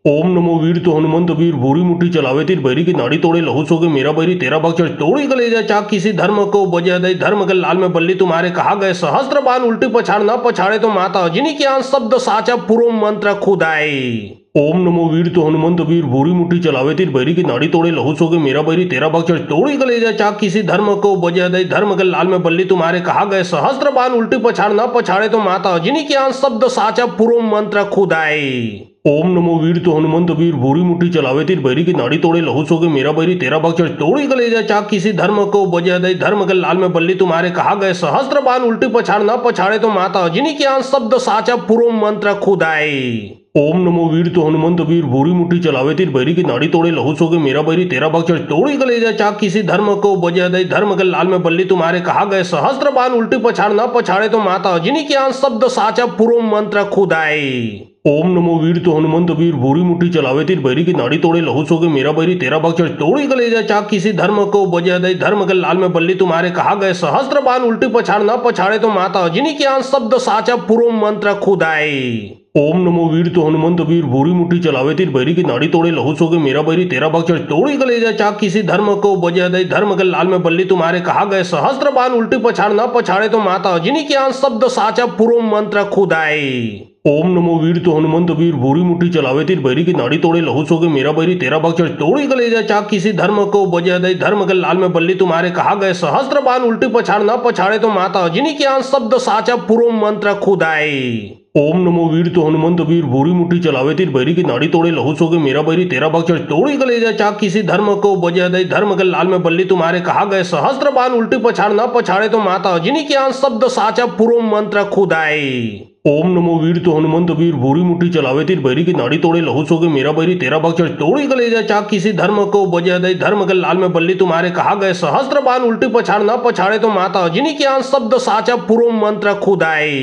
ओम नमो वीर तो हनुमंत वीर भूरी मुट्ठी चलावे तीर बैरी की नाड़ी तोड़े लहू सोगे मेरा बैरी तेरा भक्षण तोड़ी कलेजा चाक किसी धर्म को बजा दे धर्म के लाल में बल्ली तुम्हारे कहा गए सहस्त्र बाण उल्टी पछाड़ ना पछाड़े तो माता अजनी के आन शब्द साचा पूर्व मंत्र खुदाए। ओम नमो वीर तो हनुमंत वीर भूरी मुट्ठी चलावे तीर बैरी की नाड़ी तोड़े लहू सोगे मेरा बैरी तेरा भक्षण तोड़ी कलेजा चाक किसी धर्म को बजा दे धर्म के लाल में बल्ली तुम्हारे कहा गए सहस्त्र बाण उल्टी पछाड़ ना पछाड़े तो माता अजनी के आन शब्द साचा पूर्व मंत्र खुदाए। ओम नमो वीर तो हनुमंत वीर भूरी मुट्ठी चलावे तीर बैरी की नाड़ी तोड़े लहू सोगे मेरा बैरी तेरा भक्षण तोड़ी कलेजा चाक किसी धर्म को बजा दे धर्म के लाल में बल्ली तुम्हारे कहा गए सहस्त्र बाण उल्टी पछाड़ न पछाड़े तो माता अजनी के आन शब्द साचा पूर्व मंत्र खुदाई। ओम नमो वीर तो हनुमंत वीर भूरी मुट्ठी चलावे तीर बैरी की नाड़ी तोड़े लहू सोगे मेरा बैरी तेरा भक्षण तोड़ी कलेजा चाक किसी धर्म को बजा दे धर्म के लाल में बल्ली तुम्हारे कहा गए सहस्त्र बाण उल्टी पछाड़ न पछाड़े तो माता अजनी के आन शब्द साचा पूर्व मंत्र खुदाई। ओम नमो वीर तो हनुमंत वीर भूरी मुट्ठी चलावे तीर बैरी की नाड़ी तोड़े लहू सोगे मेरा बैरी तेरा भक्षण तोड़ी कलेजा चाक किसी धर्म को बजा दे धर्म के लाल में बल्ली तुम्हारे कहा गए सहस्त्र बाण उल्टी पछाड़ न पछाड़े तो माता अजनी के आन शब्द साचा पूर्व मंत्र खुदाई। ओम नमो वीर तो हनुमंत वीर भूरी मुट्ठी चलावे तीर बैरी की नाड़ी तोड़े लहू सोगे मेरा बैरी तेरा भक्षण तोड़ी कलेजा चाक किसी धर्म को बजा दे धर्म के लाल में बल्ली तुम्हारे कहा गए सहस्त्र बाण उल्टी पछाड़ न पछाड़े तो माता अजनी के आन शब्द साचा पूर्व मंत्र खुदाई। ओम नमो वीर तो हनुमंत वीर भूरी मुट्ठी चलावे तीर बैरी की नाड़ी तोड़े लहू सोगे मेरा बैरी तेरा भक्षण तोड़ी कलेजा चाक किसी धर्म को बजा दे धर्म के लाल में बल्ली तुम्हारे कहा गए सहस्त्र बाण उल्टी पछाड़ न पछाड़े तो माता अजनी के आन शब्द साचा पूर्व मंत्र खुदाई। ओम नमो वीर तो हनुमंत वीर भूरी मुट्ठी चलावे तीर बैरी की नाड़ी तोड़े लहू सोगे मेरा बैरी तेरा भक्षण तोड़ी कलेजा चाक किसी धर्म को बजा दे धर्म के लाल में बल्ली तुम्हारे कहा गए सहस्त्र बाण उल्टी पछाड़ न पछाड़े तो माता अजनी के आन शब्द साचा पूर्व मंत्र खुदाई। ओम नमो वीर तो हनुमंत वीर भूरी मुट्ठी चलावे तीर बैरी की नाड़ी तोड़े लहू सोगे मेरा बैरी तेरा भक्षण तोड़ी कलेजा चाक किसी धर्म को बजा दे धर्म के लाल में बल्ली तुम्हारे कहा गए सहस्त्र बाण उल्टी पछाड़ न पछाड़े तो माता अजनी के आन शब्द साचा पूर्व मंत्र खुदाई।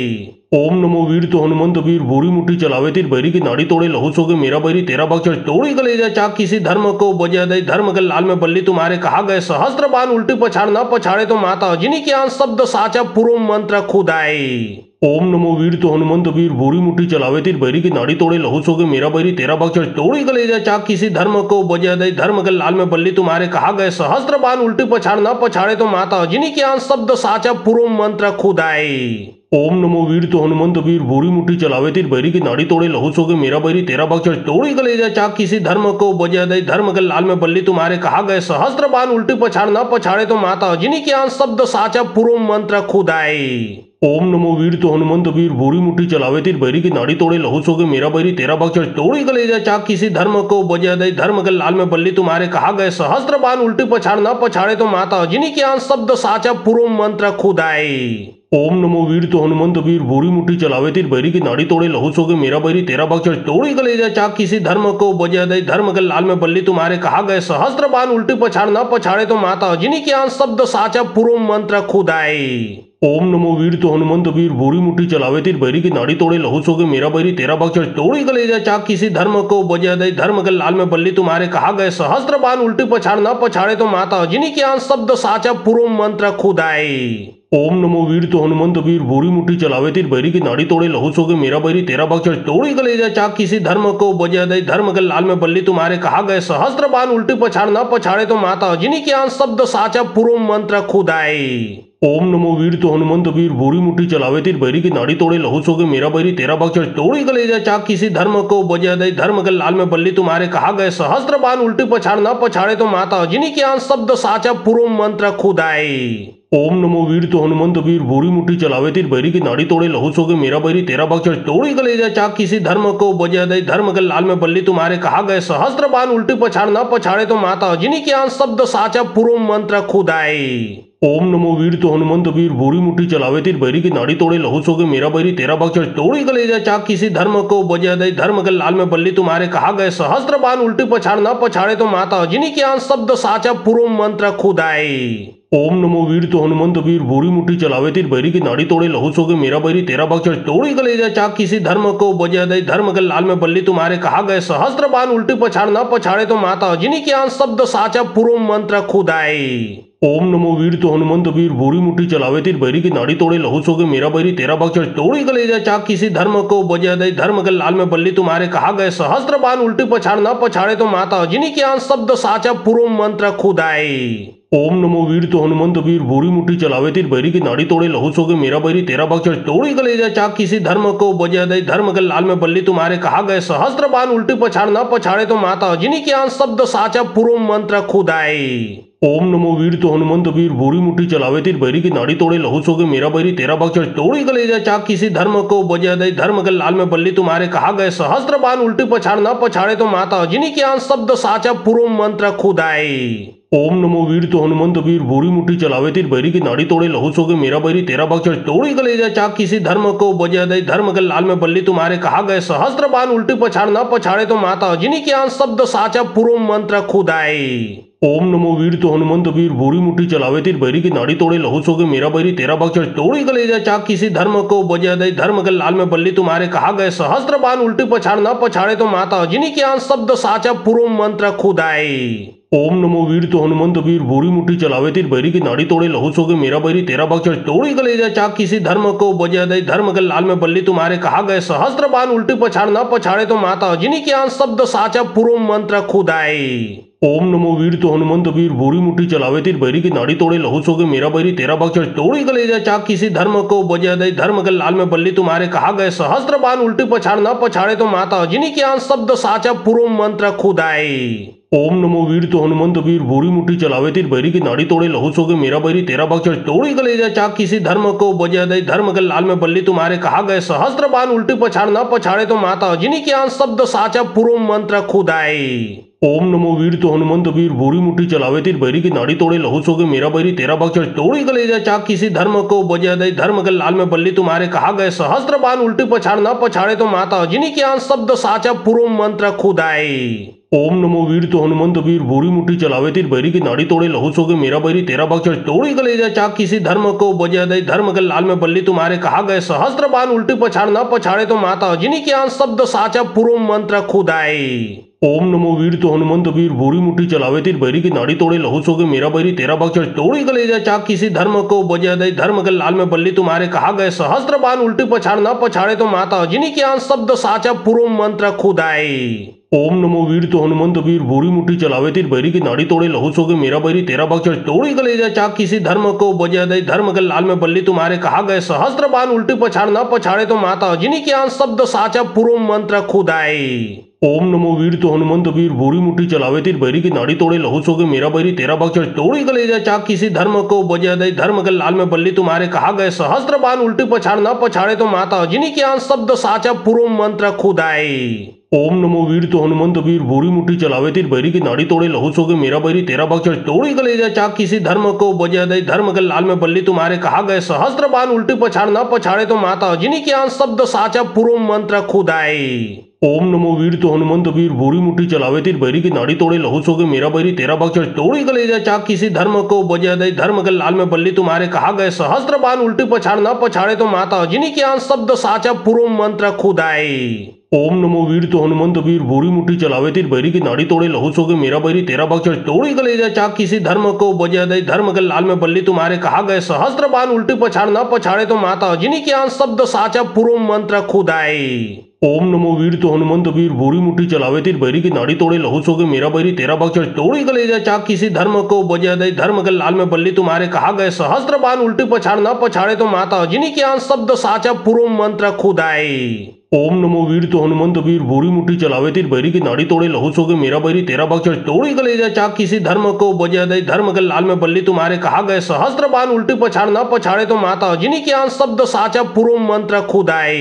ओम नमो वीर तो हनुमंत वीर भूरी मुट्ठी चलावे तीर बैरी की नाड़ी तोड़े लहू सोगे मेरा बैरी तेरा भक्षण तोड़ी कलेजा चाक किसी धर्म को बजा दे धर्म के लाल में बल्ली तुम्हारे कहा गए सहस्त्र बाण उल्टी पछाड़ न पछाड़े तो माता अजनी के आन शब्द साचा पूर्व मंत्र खुदाई। ओम नमो वीर तो हनुमंत वीर भूरी मुट्ठी चलावे तीर बैरी की नाड़ी तोड़े लहू सोगे मेरा बैरी तेरा भक्षण तोड़ी कलेजा चाक किसी धर्म को बजा दे धर्म के लाल में बल्ली तुम्हारे कहा गए सहस्त्र बाण उल्टी पछाड़ न पछाड़े तो माता अजनी के आन शब्द साचा पूर्व मंत्र खुदाई। ओम नमो वीर तो हनुमंत वीर भूरी मुट्ठी चलावे तीर बैरी की नाड़ी तोड़े लहू सोगे मेरा बैरी तेरा भक्षण तोड़ी कलेजा चाक किसी धर्म को बजा दे धर्म के लाल में बल्ली तुम्हारे कहा गए सहस्त्र बाण उल्टी पछाड़ न पछाड़े तो माता अजनी के आन शब्द साचा पूर्व मंत्र खुदाई। ओम नमो वीर तो हनुमंत वीर भूरी मुट्ठी चलावे तीर बैरी की नाड़ी तोड़े लहू सोगे मेरा बैरी तेरा भक्षण तोड़ी कलेजा चाक किसी धर्म को बजा दे धर्म के लाल में बल्ली तुम्हारे कहा गए सहस्त्र बाण उल्टी पछाड़ न पछाड़े तो माता अजनी के आन शब्द साचा पूर्व मंत्र खुदाई। ओम नमो वीर तो हनुमंत वीर भूरी मुट्ठी चलावे तीर बैरी की नाड़ी तोड़े लहू सोगे मेरा बैरी तेरा भक्षण तोड़ी कलेजा चाक किसी धर्म को बजा दे धर्म के लाल में बल्ली तुम्हारे कहा गए सहस्त्र बाण उल्टी पछाड़ न पछाड़े तो माता अजनी के आन शब्द साचा पूर्व मंत्र खुदाई। ओम नमो वीर तो हनुमंत वीर भूरी मुट्ठी चलावे तीर बैरी की नाड़ी तोड़े लहू सोगे मेरा बैरी तेरा भक्षण तोड़ी कलेजा चाक किसी धर्म को बजा दे धर्म के लाल में बल्ली तुम्हारे कहा गए सहस्त्र बाण उल्टी पछाड़ न पछाड़े तो माता अजनी के आन शब्द साचा पूर्व मंत्र खुदाई। ओम नमो वीर तो हनुमंत वीर भूरी मुट्ठी चलावे तीर बैरी की नाड़ी तोड़े लहू सोगे मेरा बैरी तेरा भक्षण तोड़ी कलेजा चाक किसी धर्म को बजा दे धर्म के लाल में बल्ली तुम्हारे कहा गए सहस्त्र बाण उल्टी पछाड़ न पछाड़े तो माता अजनी के आन शब्द साचा पूर्व मंत्र खुदाई। ओम नमो वीर तो हनुमंत वीर भूरी मुट्ठी चलावे तीर बैरी की नाड़ी तोड़े लहू सोगे मेरा बैरी तेरा भक्षण तोड़ी कलेजा चाक किसी धर्म को बजा दे धर्म के लाल में बल्ली तुम्हारे कहा गए सहस्त्र बाण उल्टी पछाड़ न पछाड़े तो माता अजनी के आन शब्द साचा पूर्व मंत्र खुदाई। ओम नमो वीर तो हनुमंत वीर भूरी मुट्ठी चलावे तीर बैरी की नाड़ी तोड़े लहू सोगे मेरा बैरी तेरा भक्षण तोड़ी कलेजा चाक किसी धर्म को बजा दे धर्म के लाल में बल्ली तुम्हारे कहा गए सहस्त्र बाण उल्टी पछाड़ न पछाड़े तो माता अजनी के आन शब्द साचा पूर्व मंत्र खुदाई। ओम नमो वीर तो हनुमंत वीर भूरी मुट्ठी चलावे तीर बैरी की नाड़ी तोड़े लहू सोगे मेरा बैरी तेरा भक्षण तोड़ी कलेजा चाक किसी धर्म को बजा दे धर्म के लाल में बल्ली तुम्हारे कहा गए सहस्त्र बाण उल्टी पछाड़ न पछाड़े तो माता अजनी के आन शब्द साचा पूर्व मंत्र खुदाई। ओम नमो वीर तो हनुमंत वीर भूरी मुट्ठी चलावे तीर बैरी की नाड़ी तोड़े लहू सोगे मेरा बैरी तेरा भक्षण तोड़ी कलेजा चाक किसी धर्म को बजा दे धर्म के लाल में बल्ली तुम्हारे कहा गए सहस्त्र बाण उल्टी पछाड़ न पछाड़े तो माता अजनी के आन शब्द साचा पूर्व मंत्र खुदाई। ओम नमो वीर तो हनुमंत वीर भूरी मुट्ठी चलावे तीर बैरी की नाड़ी तोड़े लहू सोगे मेरा बैरी तेरा भक्षण तोड़ी कलेजा चाक किसी धर्म को बजा दे धर्म के लाल में बल्ली तुम्हारे कहा गए सहस्त्र बाण उल्टी पछाड़ न पछाड़े तो माता अजनी के आन शब्द साचा पूर्व मंत्र खुदाई। ओम नमो वीर तो हनुमंत वीर भूरी मुट्ठी चलावे तीर बैरी की नाड़ी तोड़े लहू सोगे मेरा बैरी तेरा भक्षण तोड़ी कलेजा चाक किसी धर्म को बजा दे धर्म के लाल में बल्ली तुम्हारे कहा गए सहस्त्र बाण उल्टी पछाड़ न पछाड़े तो माता अजनी के आन शब्द साचा पूर्व मंत्र खुदाई। ओम नमो वीर तो हनुमंत वीर भूरी मुट्ठी चलावे तीर बैरी की नाड़ी तोड़े लहू सोगे मेरा बैरी तेरा भक्षण तोड़ी कलेजा चाक किसी धर्म को बजा दे धर्म के लाल में बल्ली तुम्हारे कहा गए सहस्त्र बाण उल्टी पछाड़ न पछाड़े तो माता अजनी के आन शब्द साचा पूर्व मंत्र खुदाई। ओम नमो वीर तो हनुमंत वीर भूरी मुट्ठी चलावे तीर बैरी की नाड़ी तोड़े लहू सोगे मेरा बैरी तेरा भक्षण तोड़ी कलेजा चाक किसी धर्म को बजा दे धर्म के लाल में बल्ली तुम्हारे कहा गए सहस्त्र बाण उल्टी पछाड़ न पछाड़े तो माता अजनी के आन शब्द साचा पूर्व मंत्र खुदाई। ओम नमो वीर तो हनुमंत वीर भूरी मुट्ठी चलावे तीर बैरी की नाड़ी तोड़े लहू सोगे मेरा बैरी तेरा भक्षण तोड़ी कलेजा चाक किसी धर्म को बजा दे धर्म के लाल में बल्ली तुम्हारे कहा गए सहस्त्र बाण उल्टी पछाड़ न पछाड़े तो माता अजनी के आन शब्द साचा पूर्व मंत्र खुदाई। ओम नमो वीर तो हनुमंत वीर भूरी मुट्ठी चलावे तीर बैरी की नाड़ी तोड़े लहू सोगे मेरा बैरी तेरा भक्षण तोड़ी कलेजा चाक किसी धर्म को बजा दे धर्म के लाल में बल्ली तुम्हारे कहा गए सहस्त्र बाण उल्टी पछाड़ न पछाड़े तो माता अजनी के आन शब्द साचा पूर्व मंत्र खुदाई। ओम नमो वीर तो हनुमंत वीर भूरी मुट्ठी चलावे तीर बैरी की नाड़ी तोड़े लहू सोगे मेरा बैरी तेरा भक्षण तोड़ी कलेजा चाक किसी धर्म को बजा दे धर्म के लाल में बल्ली तुम्हारे कहा गए सहस्त्र बाण उल्टी पछाड़ न पछाड़े तो माता अजनी के आन शब्द साचा पूर्व मंत्र खुदाई। ओम नमो वीर तो हनुमंत वीर भूरी मुट्ठी चलावे तीर बैरी की नाड़ी तोड़े लहू सोगे मेरा बैरी तेरा भक्षण तोड़ी कलेजा चाक किसी धर्म को बजा दे धर्म के लाल में बल्ली तुम्हारे कहा गए सहस्त्र बाण उल्टी पछाड़ न पछाड़े तो माता अजनी के आन शब्द साचा पूर्व मंत्र खुदाई। ओम नमो वीर तो हनुमंत वीर भूरी मुट्ठी चलावे तीर बैरी की नाड़ी तोड़े लहू सोगे मेरा बैरी तेरा भक्षण तोड़ी कलेजा चाक किसी धर्म को बजा दे धर्म के लाल में बल्ली तुम्हारे कहा गए सहस्त्र बाण उल्टी पछाड़ न पछाड़े तो माता अजनी के आन शब्द साचा पूर्व मंत्र खुदाई। ओम नमो वीर तो हनुमंत वीर भूरी मुट्ठी चलावे तीर बैरी की नाड़ी तोड़े लहू सोगे मेरा बैरी तेरा भक्षण तोड़ी कलेजा चाक किसी धर्म को बजा दे धर्म के लाल में बल्ली तुम्हारे कहा गए सहस्त्र बाण उल्टी पछाड़ न पछाड़े तो माता अजनी के आन शब्द साचा पूर्व मंत्र खुदाई। ओम नमो वीर तो हनुमंत वीर भूरी मुट्ठी चलावे तीर बैरी की नाड़ी तोड़े लहू सोगे मेरा बैरी तेरा भक्षण तोड़ी कलेजा चाक किसी धर्म को बजा दे धर्म के लाल में बल्ली तुम्हारे कहा गए सहस्त्र बाण उल्टी पछाड़ न पछाड़े तो माता अजनी के आन शब्द साचा पूर्व मंत्र खुदाई। ओम नमो वीर तो हनुमंत वीर भूरी मुट्ठी चलावे तीर बैरी की नाड़ी तोड़े लहू सोगे मेरा बैरी तेरा भक्षण तोड़ी कलेजा चाक किसी धर्म को बजा दे धर्म के लाल में बल्ली तुम्हारे कहा गए सहस्त्र बाण उल्टी पछाड़ न पछाड़े तो माता अजनी के आन शब्द साचा पूर्व मंत्र खुदाई। ओम नमो वीर तो हनुमंत वीर भूरी मुट्ठी चलावे तीर बैरी की नाड़ी तोड़े लहू सोगे मेरा बैरी तेरा भक्षण तोड़ी कलेजा चाक किसी धर्म को बजा दे धर्म के लाल में बल्ली तुम्हारे कहा गए सहस्त्र बाण उल्टी पछाड़ न पछाड़े तो माता अजनी के आन शब्द साचा पूर्व मंत्र खुदाई। ओम नमो वीर तो हनुमंत वीर भूरी मुट्ठी चलावे तीर बैरी की नाड़ी तोड़े लहू सोगे मेरा बैरी तेरा भक्षण तोड़ी कलेजा चाक किसी धर्म को बजा दे धर्म के लाल में बल्ली तुम्हारे कहा गए सहस्त्र बाण उल्टी पछाड़ न पछाड़े तो माता अजनी के आन शब्द साचा पूर्व मंत्र खुदाई। ओम नमो वीर तो हनुमंत वीर भूरी मुट्ठी चलावे तीर बैरी की नाड़ी तोड़े लहू सोगे मेरा बैरी तेरा भक्षण तोड़ी कलेजा चाक किसी धर्म को बजा दे धर्म के लाल में बल्ली तुम्हारे कहा गए सहस्त्र बाण उल्टी पछाड़ न पछाड़े तो माता अजनी के आन शब्द साचा पूर्व मंत्र खुदाई। ओम नमो वीर तो हनुमंत वीर भूरी मुट्ठी चलावे तीर बैरी की नाड़ी तोड़े लहू सोगे मेरा बैरी तेरा भक्षण तोड़ी कलेजा चाक किसी धर्म को बजा दे धर्म के लाल में बल्ली तुम्हारे कहा गए सहस्त्र बाण उल्टी पछाड़ न पछाड़े तो माता अजनी के आन शब्द साचा पूर्व मंत्र खुदाई। ओम नमो वीर तो हनुमंत वीर भूरी मुट्ठी चलावे तीर बैरी की नाड़ी तोड़े लहू सोगे मेरा बैरी तेरा भक्षण तोड़ी कलेजा चाक किसी धर्म को बजा दे धर्म के लाल में बल्ली तुम्हारे कहा गए सहस्त्र बाण उल्टी पछाड़ न पछाड़े तो माता अजनी के आन शब्द साचा पूर्व मंत्र खुदाई। ओम नमो वीर तो हनुमंत वीर भूरी मुट्ठी चलावे तीर बैरी की नाड़ी तोड़े लहू सोगे मेरा बैरी तेरा भक्षण तोड़ी कलेजा चाक किसी धर्म को बजा दे धर्म के लाल में बल्ली तुम्हारे कहा गए सहस्त्र बाण उल्टी पछाड़ न पछाड़े तो माता अजनी के आन शब्द साचा पूर्व मंत्र खुदाई।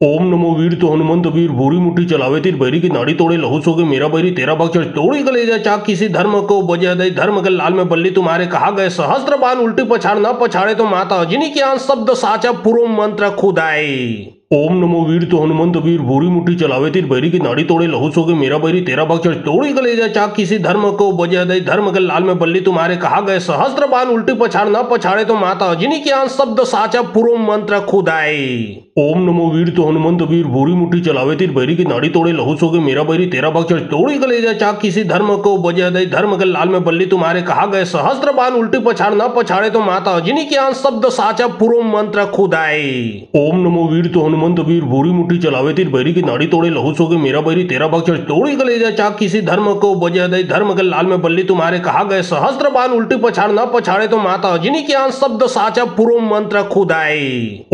ओम नमो वीर तो हनुमंत वीर भूरी मुट्ठी चलावे तीर बैरी की नाड़ी तोड़े लहू सोगे मेरा बैरी तेरा भक्षण तोड़ी कलेजा चाक किसी धर्म को बजा दे धर्म के लाल में बल्ली तुम्हारे कहा गए सहस्त्र बाण उल्टी पछाड़ न पछाड़े तो माता अजनी के आन शब्द साचा पूर्व मंत्र खुदाई। ओम नमो वीर तो हनुमंत वीर भूरी मुट्ठी चलावे तीर बैरी की नाड़ी तोड़े लहू सोगे मेरा बैरी तेरा भक्षण तोड़ी कलेजा चाक किसी धर्म को बजा दे धर्म के लाल में बल्ली तुम्हारे कहा गए सहस्त्र बाण उल्टी पछाड़ न पछाड़े तो माता अजनी के आन शब्द साचा पूर्व मंत्र खुदाई। ओम नमो वीर तो हनुमंत वीर भूरी मुट्ठी चलावे तीर बैरी की नाड़ी तोड़े लहू सोगे मेरा बैरी तेरा भक्षण तोड़ी कलेजा चाक किसी धर्म को बजा दे धर्म के लाल में बल्ली तुम्हारे कहा गए सहस्त्र बाण उल्टी पछाड़ न पछाड़े तो माता अजनी के आन शब्द साचा पूर्व मंत्र खुदाई। ओम नमो वीर तो हनुमंत वीर भूरी मुट्ठी चलावे तीर बैरी की नाड़ी तोड़े लहू सोगे मेरा बैरी तेरा भक्षण तोड़ी कलेजा चाक किसी धर्म को बजा दे धर्म के लाल में बल्ली तुम्हारे कहा गए सहस्त्र बाण उल्टी पछाड़ न पछाड़े तो माता अजनी के आन शब्द साचा पूर्व मंत्र खुदाए।